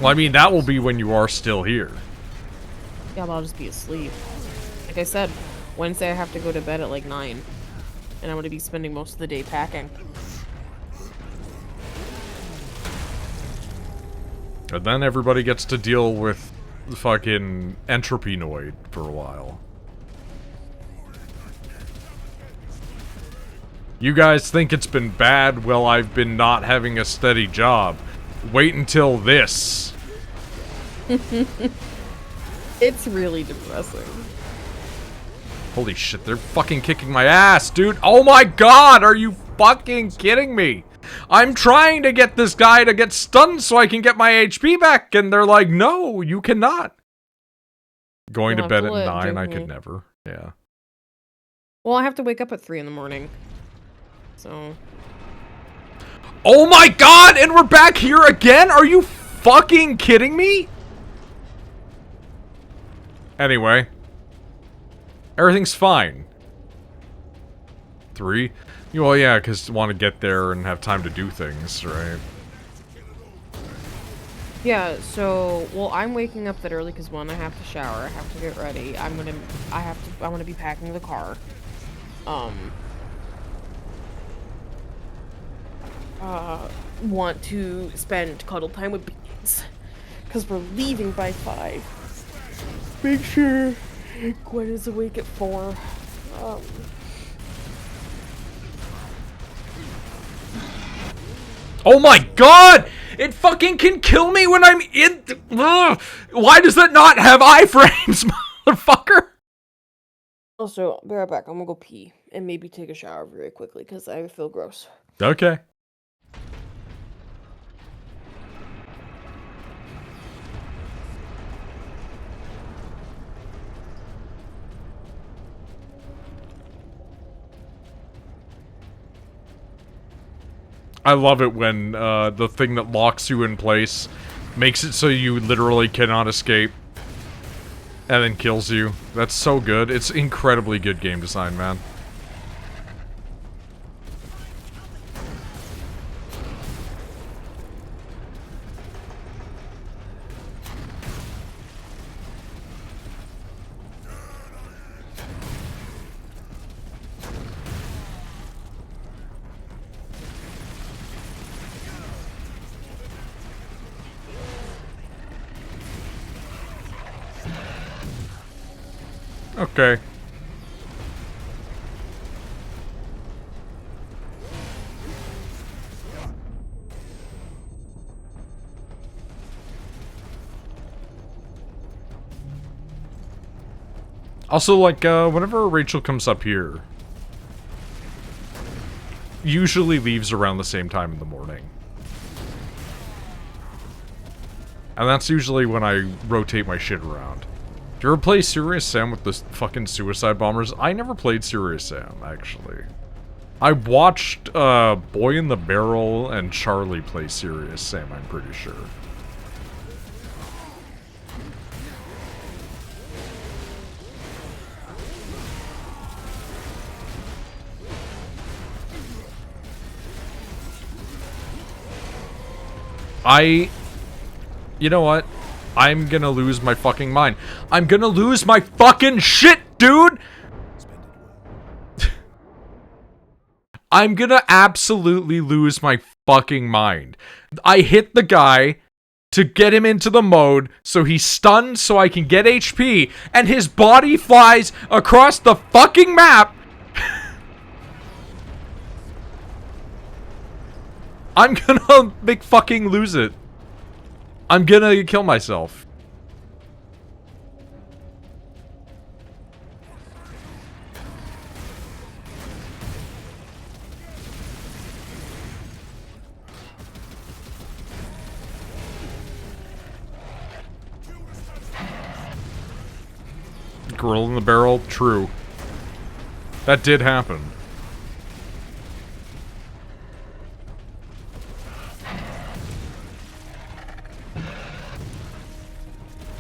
Well, I mean, that will be when you are still here. Yeah, but I'll just be asleep. Like I said, Wednesday I have to go to bed at like 9. And I'm going to be spending most of the day packing. And then everybody gets to deal with the fucking entropy Noid for a while. You guys think it's been bad? Well, I've been not having a steady job. Wait until this. It's really depressing. Holy shit, they're fucking kicking my ass, dude. Oh my god, are you fucking kidding me? I'm trying to get this guy to get stunned so I can get my HP back, and they're like, no, you cannot. Going to bed at 9, I could never. Yeah. Well, I have to wake up at 3 in the morning. So. Oh my god, and we're back here again? Are you fucking kidding me? Anyway. Everything's fine. 3? Well, yeah, because you want to get there and have time to do things, right? Yeah, so, well, I'm waking up that early because, one, I have to shower, I have to get ready, I'm gonna be packing the car. Want to spend cuddle time with Beans, because we're leaving by 5. Make sure Gwen is awake at 4. Oh my god! It fucking can kill me when I'm in... Ugh. Why does that not have iframes, motherfucker? Also, be right back. I'm gonna go pee and maybe take a shower very quickly because I feel gross. Okay. I love it when the thing that locks you in place makes it so you literally cannot escape and then kills you. That's so good. It's incredibly good game design, man. Okay. Also, like, whenever Rachel comes up here, usually leaves around the same time in the morning. And that's usually when I rotate my shit around. Do you ever play Serious Sam with the fucking suicide bombers? I never played Serious Sam, actually. I watched Boy in the Barrel and Charlie play Serious Sam, I'm pretty sure. You know what? I'm gonna lose my fucking mind. I'm gonna lose my fucking shit, dude! I'm gonna absolutely lose my fucking mind. I hit the guy to get him into the mode, so he's stunned so I can get HP, and his body flies across the fucking map! I'm gonna fucking lose it. I'm gonna kill myself. Gorilla in the barrel, true. That did happen.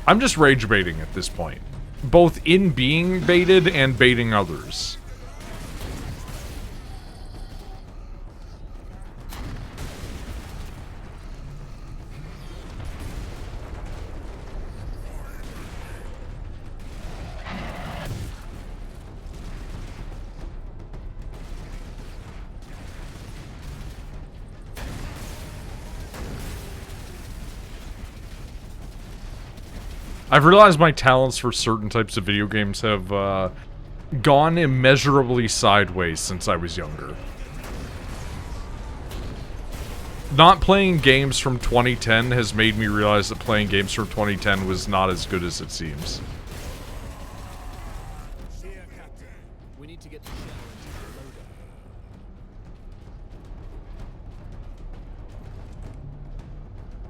I'm just rage baiting at this point. Both in being baited and baiting others. I've realized my talents for certain types of video games have gone immeasurably sideways since I was younger. Not playing games from 2010 has made me realize that playing games from 2010 was not as good as it seems. We need to get the shell into the loader.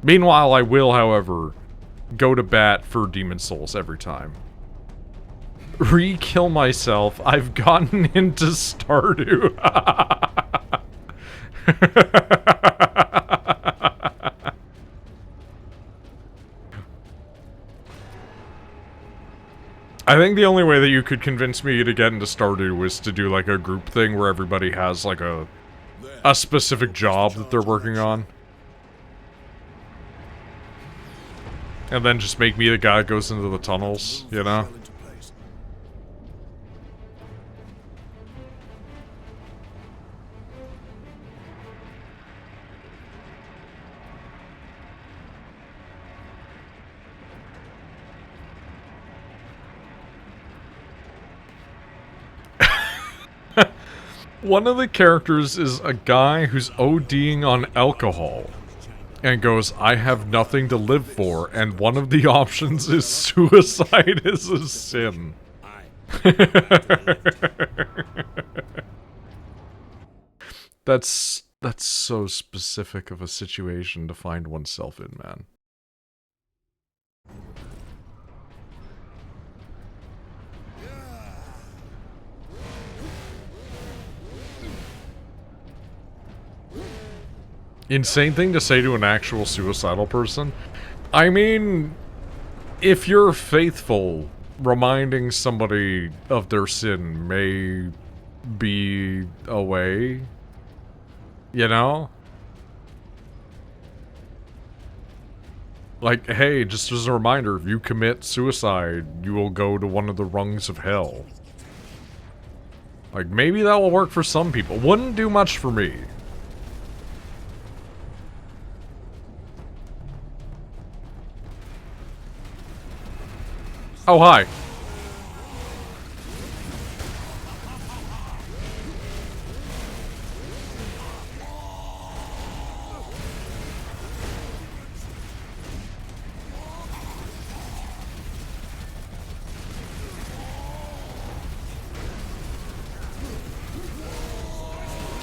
Meanwhile, I will, however, go to bat for Demon Souls every time. Re-kill myself. I've gotten into Stardew. I think the only way that you could convince me to get into Stardew was to do like a group thing where everybody has like a specific job that they're working on. And then just make me the guy that goes into the tunnels, you know? One of the characters is a guy who's ODing on alcohol. And goes, I have nothing to live for, and one of the options is suicide is a sin. That's so specific of a situation to find oneself in, man. Insane thing to say to an actual suicidal person. I mean, if you're faithful, reminding somebody of their sin may be a way, you know? Like, hey, just as a reminder, if you commit suicide, you will go to one of the rungs of hell. Like, maybe that will work for some people. Wouldn't do much for me. Oh, hi.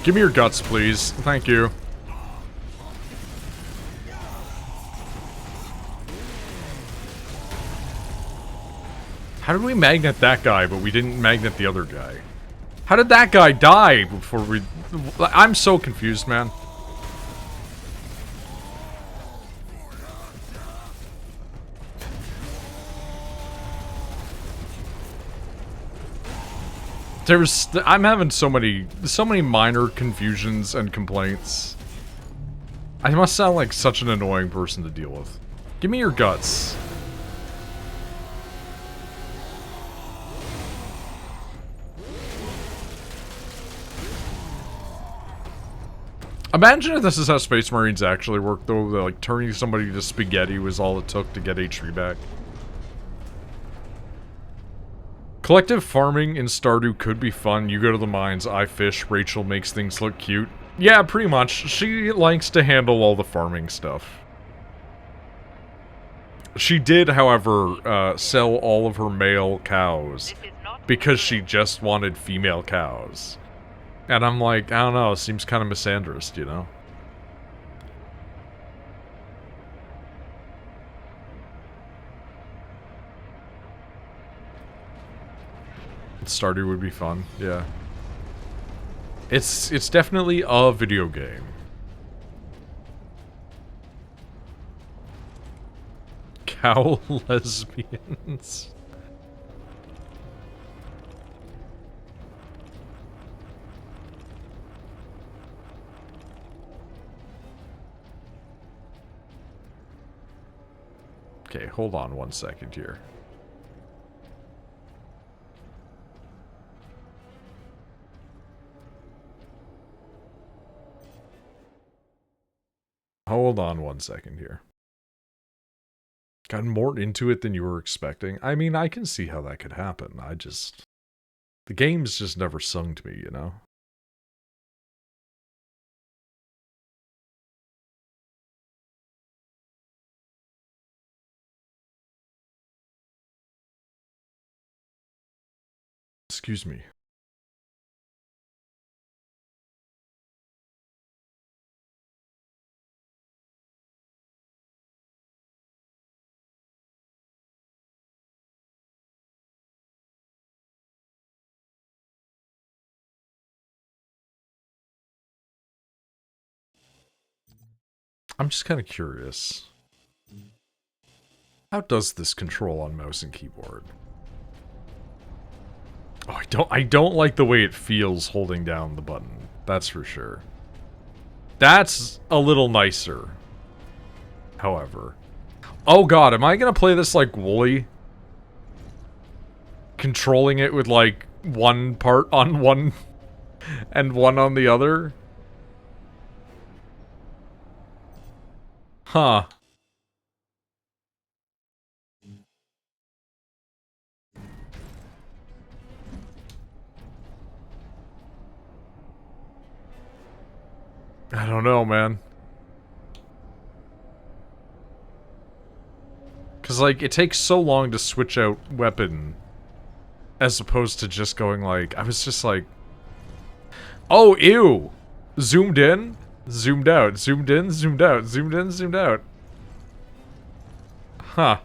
Give me your guts, please. Thank you. How did we magnet that guy, but we didn't magnet the other guy? How did that guy die before we... I'm so confused, man. I'm having so many minor confusions and complaints. I must sound like such an annoying person to deal with. Give me your guts. Imagine if this is how Space Marines actually work, though. Like, turning somebody to spaghetti was all it took to get HP back. Collective farming in Stardew could be fun. You go to the mines, I fish, Rachel makes things look cute. Yeah, pretty much. She likes to handle all the farming stuff. She did, however, sell all of her male cows because she just wanted female cows. And I'm like, I don't know, it seems kind of misandrist, you know? Stardew would be fun, yeah. It's definitely a video game. Cow lesbians. Okay, hold on 1 second here. Hold on 1 second here. Got more into it than you were expecting. I mean, I can see how that could happen. The game's just never sung to me, you know? Excuse me. I'm just kind of curious. How does this control on mouse and keyboard? Oh, I don't like the way it feels holding down the button. That's for sure. That's a little nicer. However. Oh god, am I gonna play this like Wooly? Controlling it with like one part on one and one on the other? Huh. I don't know, man. Because, like, it takes so long to switch out weapon as opposed to just going, like... I was just like... Oh, ew! Zoomed in, zoomed out. Zoomed in, zoomed out. Zoomed in, zoomed out. Huh.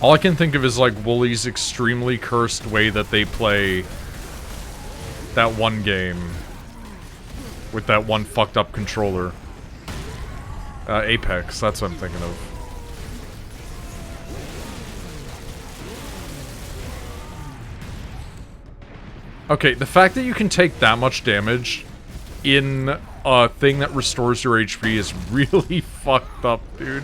All I can think of is, like, Wooly's extremely cursed way that they play that one game with that one fucked up controller. Apex, that's what I'm thinking of. Okay, the fact that you can take that much damage in a thing that restores your HP is really fucked up, dude.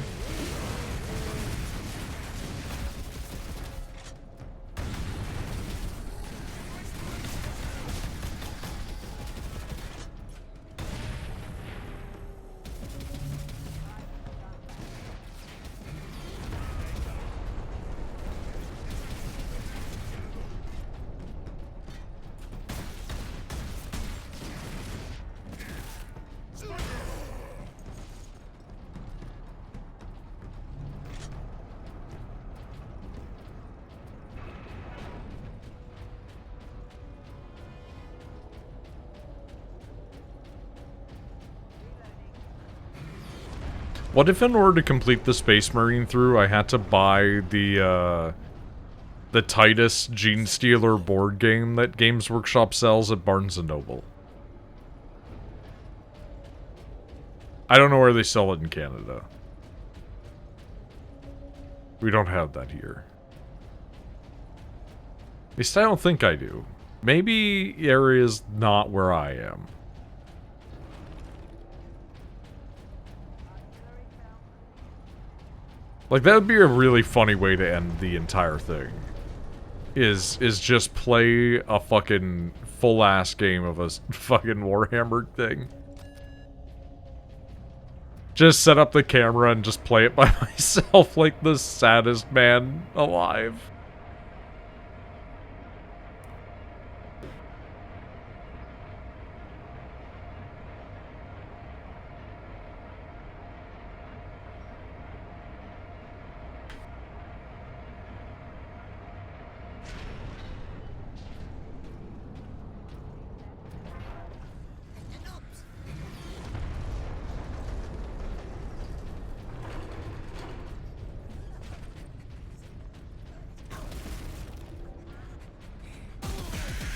What if in order to complete the Space Marine through, I had to buy the Titus Gene Stealer board game that Games Workshop sells at Barnes & Noble? I don't know where they sell it in Canada. We don't have that here. At least I don't think I do. Maybe area's not where I am. Like, that would be a really funny way to end the entire thing. Is just play a fucking full-ass game of a fucking Warhammer thing. Just set up the camera and just play it by myself like the saddest man alive.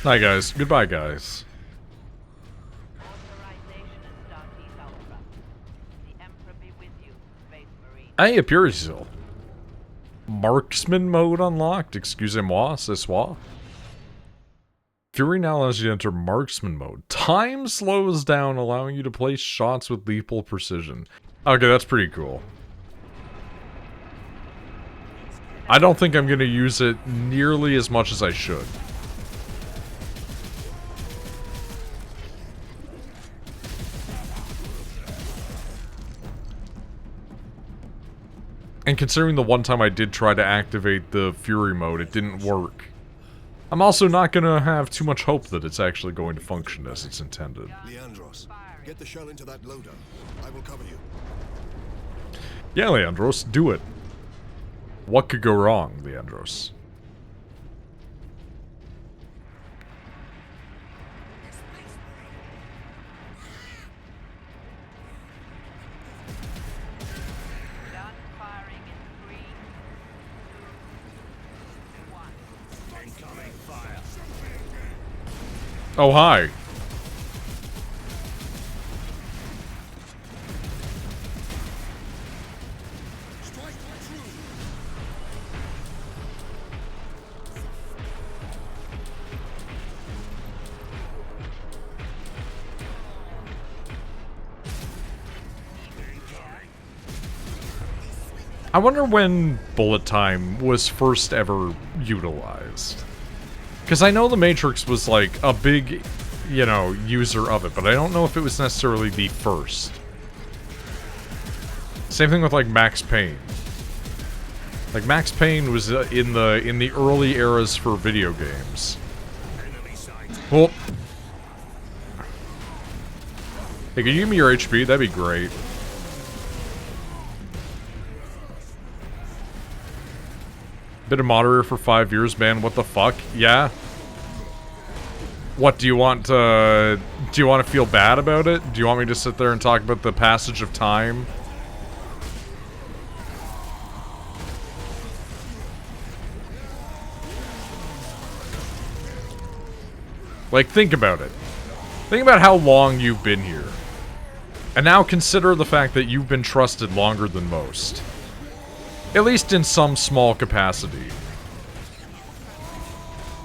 Hi guys. Goodbye guys. Hey, Apurisil. Marksman mode unlocked. Excusez-moi, ce soir. Fury now allows you to enter marksman mode. Time slows down, allowing you to place shots with lethal precision. Okay, that's pretty cool. I don't think I'm going to use it nearly as much as I should. And considering the one time I did try to activate the Fury mode, it didn't work. I'm also not gonna have too much hope that it's actually going to function as it's intended. Leandros, get the shell into that loader. I will cover you. Yeah, Leandros, do it. What could go wrong, Leandros? Oh, hi. I wonder when bullet time was first ever utilized. Because I know the Matrix was like a big, you know, user of it, but I don't know if it was necessarily the first. Same thing with like Max Payne. Like Max Payne was in the early eras for video games. Well, hey, can you give me your HP? That'd be great. Been a moderator for 5 years, man. What the fuck? Yeah. What do you want to feel bad about it? Do you want me to sit there and talk about the passage of time? Like, think about it. Think about how long you've been here. And now consider the fact that you've been trusted longer than most. At least in some small capacity.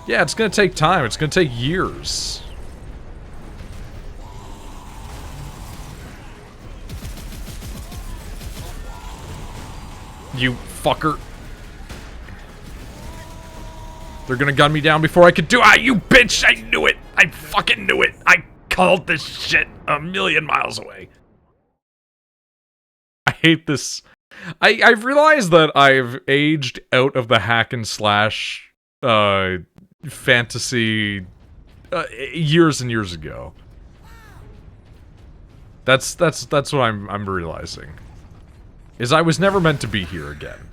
Yeah, it's gonna take time. It's gonna take years. You fucker. They're gonna gun me down before I could do- Ah, you bitch! I knew it! I fucking knew it! I called this shit a million miles away. I hate this. I've realized that I've aged out of the hack and slash fantasy years and years ago. That's what I'm realizing. Is I was never meant to be here again.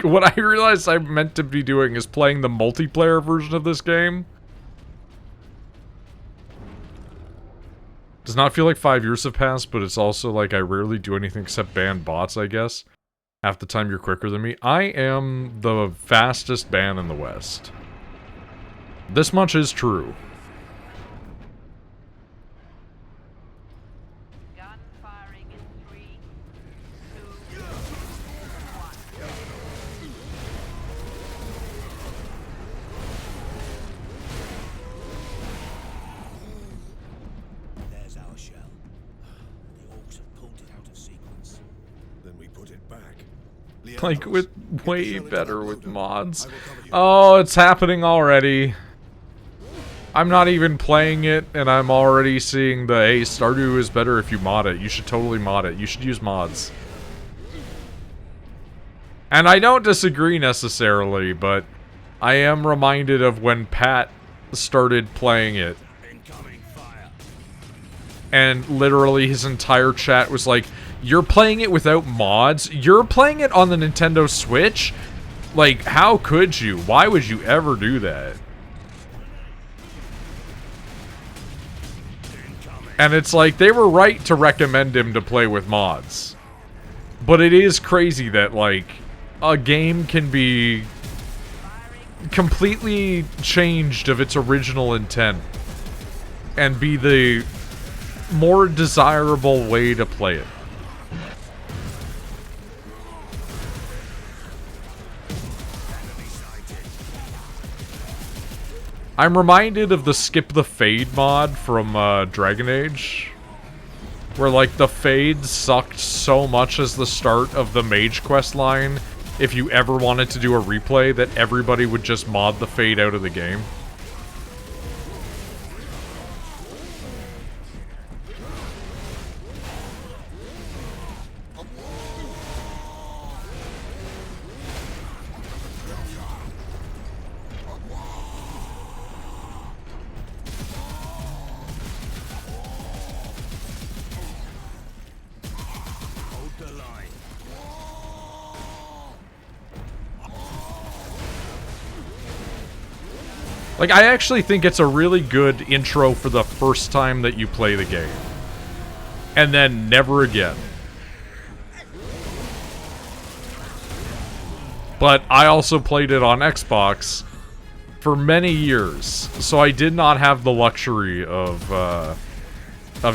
What I realized I'm meant to be doing is playing the multiplayer version of this game. Does not feel like 5 years have passed, but it's also like I rarely do anything except ban bots, I guess. Half the time you're quicker than me. I am the fastest ban in the West. This much is true. Gun firing in 3, 2, 1. There's our shell. The orcs have pulled it out of sequence. Then we put it back. Like, with way Get the shell better into with that loader. mods. I will cover you. Oh, it's happening already. I'm not even playing it, and I'm already seeing the, hey, Stardew is better if you mod it. You should totally mod it. You should use mods. And I don't disagree necessarily, but I am reminded of when Pat started playing it. Incoming fire. And literally his entire chat was like, you're playing it without mods? You're playing it on the Nintendo Switch? Like, how could you? Why would you ever do that? And it's like, they were right to recommend him to play with mods. But it is crazy that, like, a game can be completely changed of its original intent and be the more desirable way to play it. I'm reminded of the Skip the Fade mod from Dragon Age, where like the Fade sucked so much as the start of the Mage quest line, if you ever wanted to do a replay, that everybody would just mod the Fade out of the game. Hold the line. Like, I actually think it's a really good intro for the first time that you play the game. And then never again. But I also played it on Xbox for many years, so I did not have the luxury of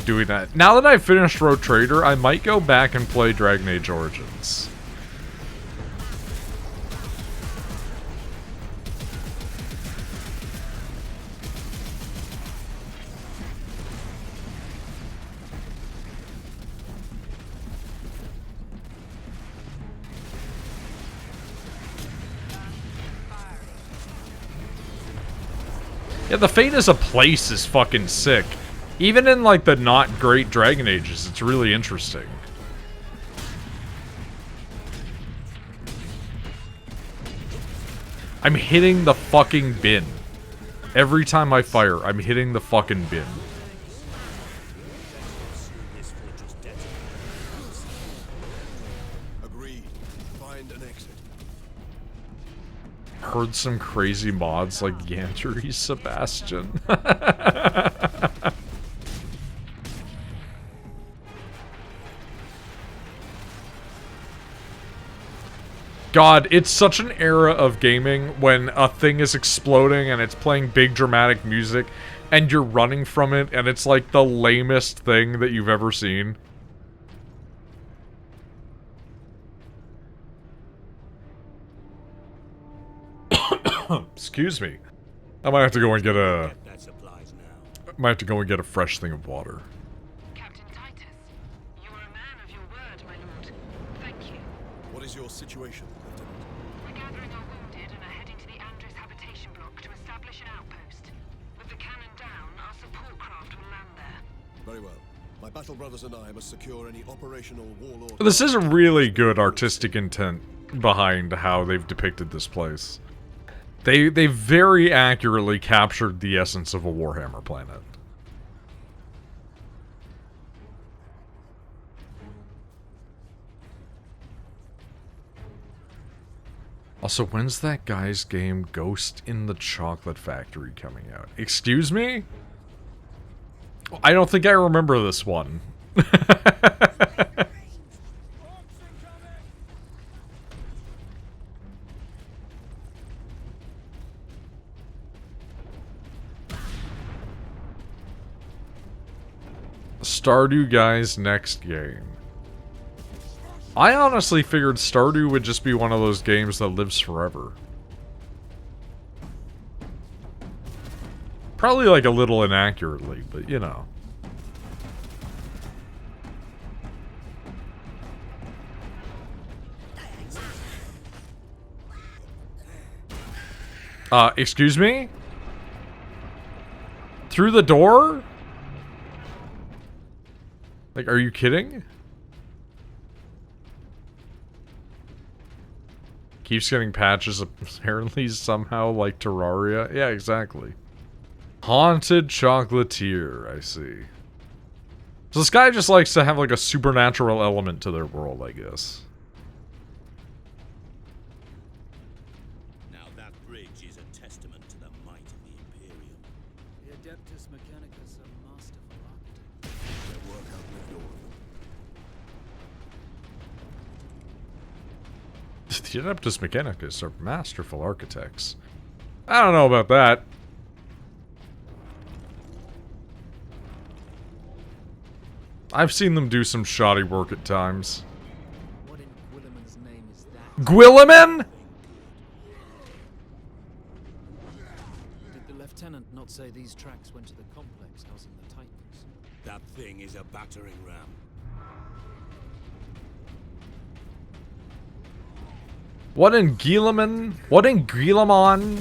doing that. Now that I've finished Road Trader, I might go back and play Dragon Age Origins. Yeah, the Fate as a place is fucking sick. Even in, like, the not great Dragon Ages, it's really interesting. I'm hitting the fucking bin. Every time I fire, I'm hitting the fucking bin. This fortress detonated. Agreed. Find an exit. Heard some crazy mods like Gantry Sebastian. God, it's such an era of gaming when a thing is exploding and it's playing big dramatic music and you're running from it and it's like the lamest thing that you've ever seen. Excuse me. I might have to go and get a... Get that supplies now. Might have to go and get a fresh thing of water. Captain Titus, you are a man of your word, my lord. Thank you. What is your situation, Lieutenant? We're gathering our wounded and are heading to the Andres habitation block to establish an outpost. With the cannon down, our support craft will land there. Very well. My battle brothers and I must secure any operational warlord... This is a really good artistic intent behind how they've depicted this place. They very accurately captured the essence of a Warhammer planet. Also, when's that guy's game Ghost in the Chocolate Factory coming out? Excuse me? I don't think I remember this one. Stardew Guy's next game. I honestly figured Stardew would just be one of those games that lives forever. Probably like a little inaccurately, but you know. Excuse me? Through the door? Like, are you kidding? Keeps getting patches apparently somehow like Terraria. Yeah, exactly. Haunted Chocolatier, I see. So this guy just likes to have like a supernatural element to their world, I guess. Now that bridge is a testament to the might of the Imperium. The Adeptus Mechanicus are masterful architects. Their work outlived all of them. The Adeptus Mechanicus are masterful architects. I don't know about that. I've seen them do some shoddy work at times. What in Gwilliman's name is that? Gwilliman? Did the lieutenant not say these tracks went to the complex housing the Titans? That thing is a battering ram. What in Gielaman? What in Gilamon?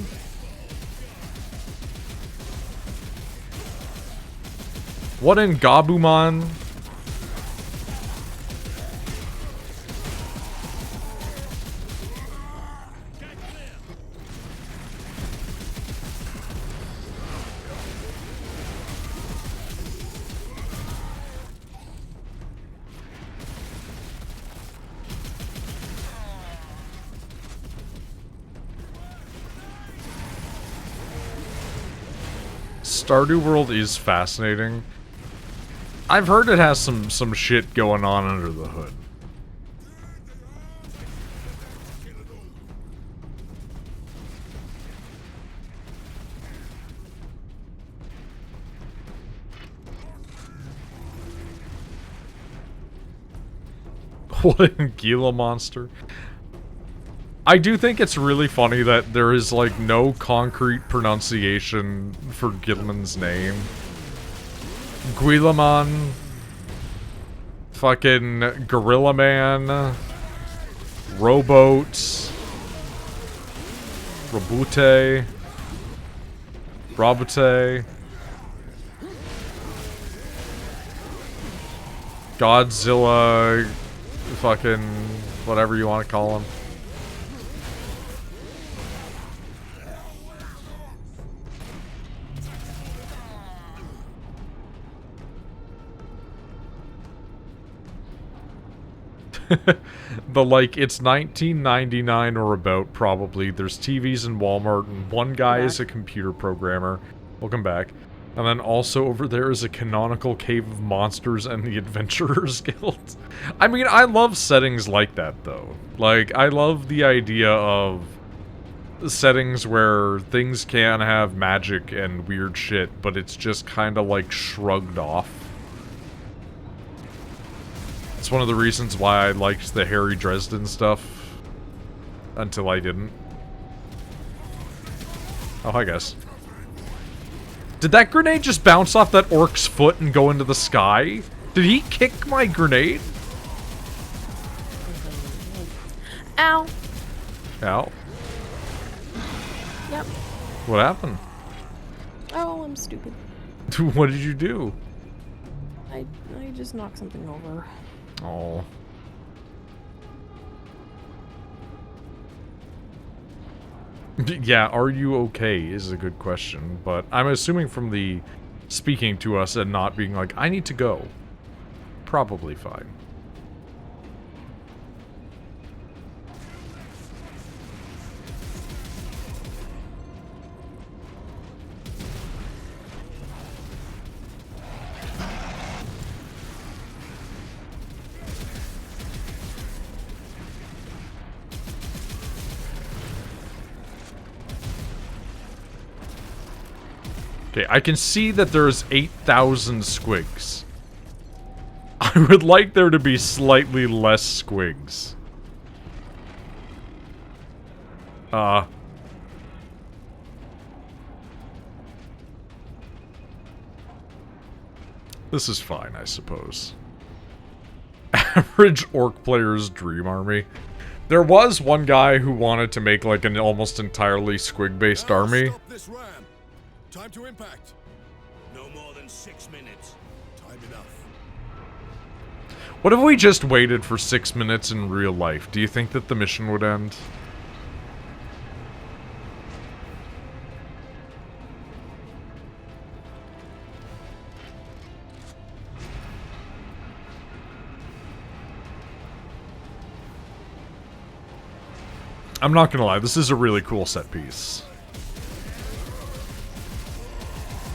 What in Gabumon? Stardew World is fascinating. I've heard it has some shit going on under the hood. What in Gila Monster? I do think it's really funny that there is, like, no concrete pronunciation for Gilman's name. Guilamon. Fucking Gorilla Man. Rowboat. Rabute. Rabute. Godzilla. Fucking whatever you want to call him. The, like, it's 1999 or about, probably. There's TVs in Walmart, and one guy is a computer programmer. Welcome back. And then also over there is a canonical Cave of Monsters and the Adventurers Guild. I mean, I love settings like that, though. Like, I love the idea of settings where things can have magic and weird shit, but it's just kind of, like, shrugged off. It's one of the reasons why I liked the Harry Dresden stuff. Until I didn't. Oh, I guess. Did that grenade just bounce off that orc's foot and go into the sky? Did he kick my grenade? Ow. Ow. Yep. What happened? Oh, I'm stupid. What did you do? I just knocked something over. Oh. Yeah, are you okay is a good question, but I'm assuming from the speaking to us and not being like, I need to go. Probably fine. Okay, I can see that there's 8,000 squigs. I would like there to be slightly less squigs. This is fine, I suppose. Average orc player's dream army. There was one guy who wanted to make like an almost entirely squig-based army. Stop this ram. Time to impact. No more than 6 minutes. Time enough. What if we just waited for 6 minutes in real life? Do you think that the mission would end? I'm not gonna lie, this is a really cool set piece.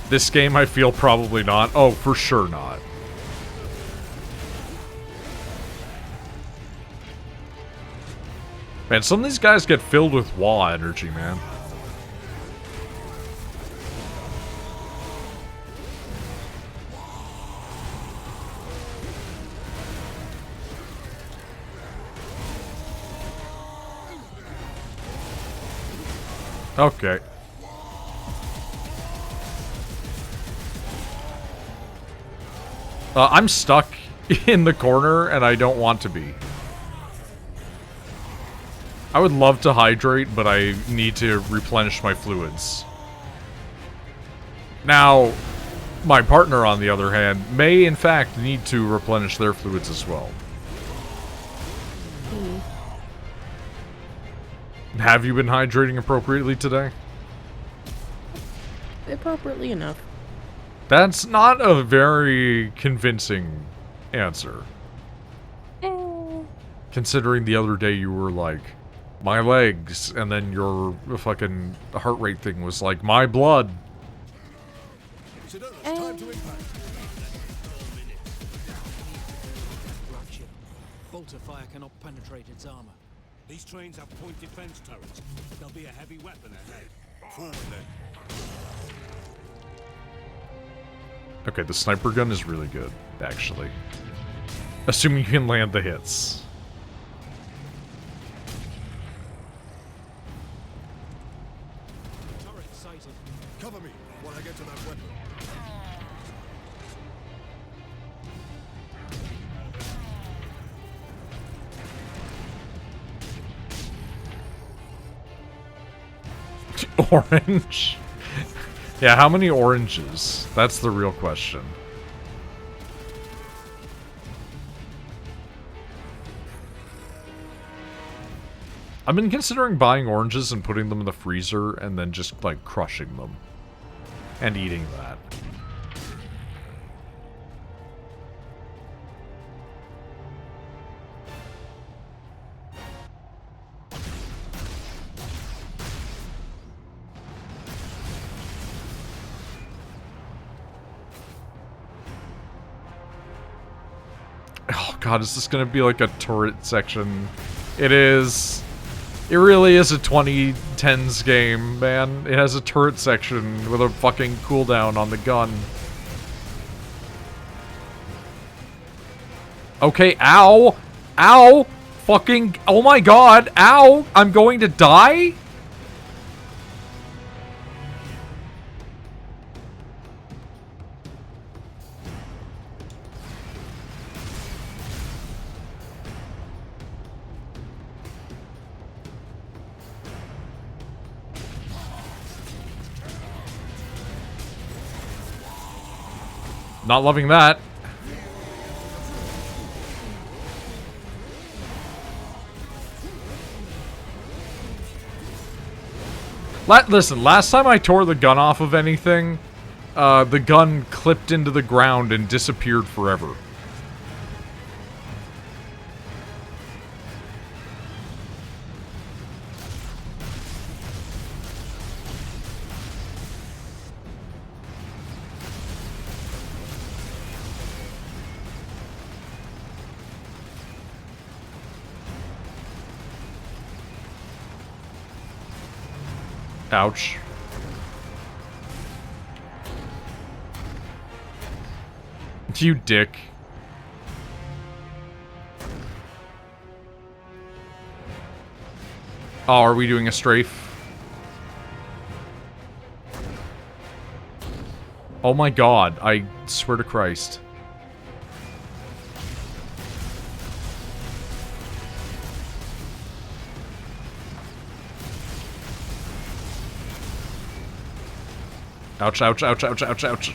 This game, I feel probably not. Oh, for sure not. Man, some of these guys get filled with wah energy, man. Okay. I'm stuck in the corner, and I don't want to be. I would love to hydrate, but I need to replenish my fluids. Now, my partner, on the other hand, may in fact need to replenish their fluids as well. Have you been hydrating appropriately today? Appropriately enough. That's not a very convincing answer. Considering the other day you were like, my legs, and then your fucking heart rate thing was like, my blood. Sedona's time to impact. 4 minutes. Dropship. Bolter fire cannot penetrate its armor. These trains have point defense turrets. There'll be a heavy weapon ahead. Forward then. Okay, the sniper gun is really good, actually. Assuming you can land the hits. Turret sighted. Cover me while I get to that weapon. Orange? Yeah, how many oranges? That's the real question. I've been considering buying oranges and putting them in the freezer and then just, like, crushing them. And eating that. Oh god, is this gonna be like a turret section? It is. It really is a 2010s game, man. It has a turret section with a fucking cooldown on the gun. Okay, ow! Ow! Fucking, oh my god, ow! I'm going to die? Not loving that. Listen, last time I tore the gun off of anything, the gun clipped into the ground and disappeared forever. Ouch. You dick. Oh, are we doing a strafe? Oh my god, I swear to Christ. Ouch, ouch, ouch, ouch, ouch, ouch.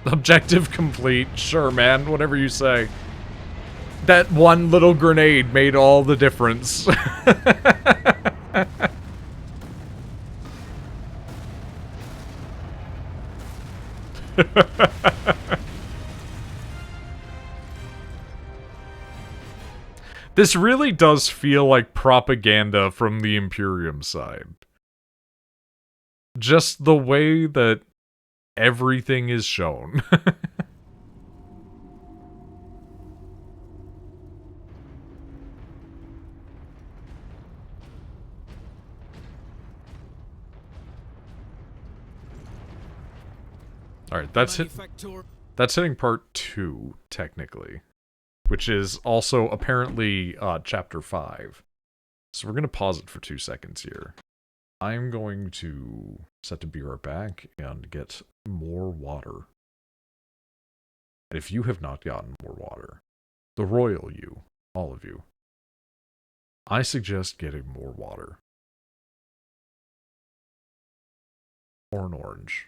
Objective complete. Sure, man. Whatever you say. That one little grenade made all the difference. This really does feel like propaganda from the Imperium side. Just the way that everything is shown. Alright, that's hitting part 2, technically. Which is also apparently chapter 5. So we're going to pause it for 2 seconds here. I'm going to set to be right back and get more water. And if you have not gotten more water, the royal you, all of you, I suggest getting more water. Or an orange.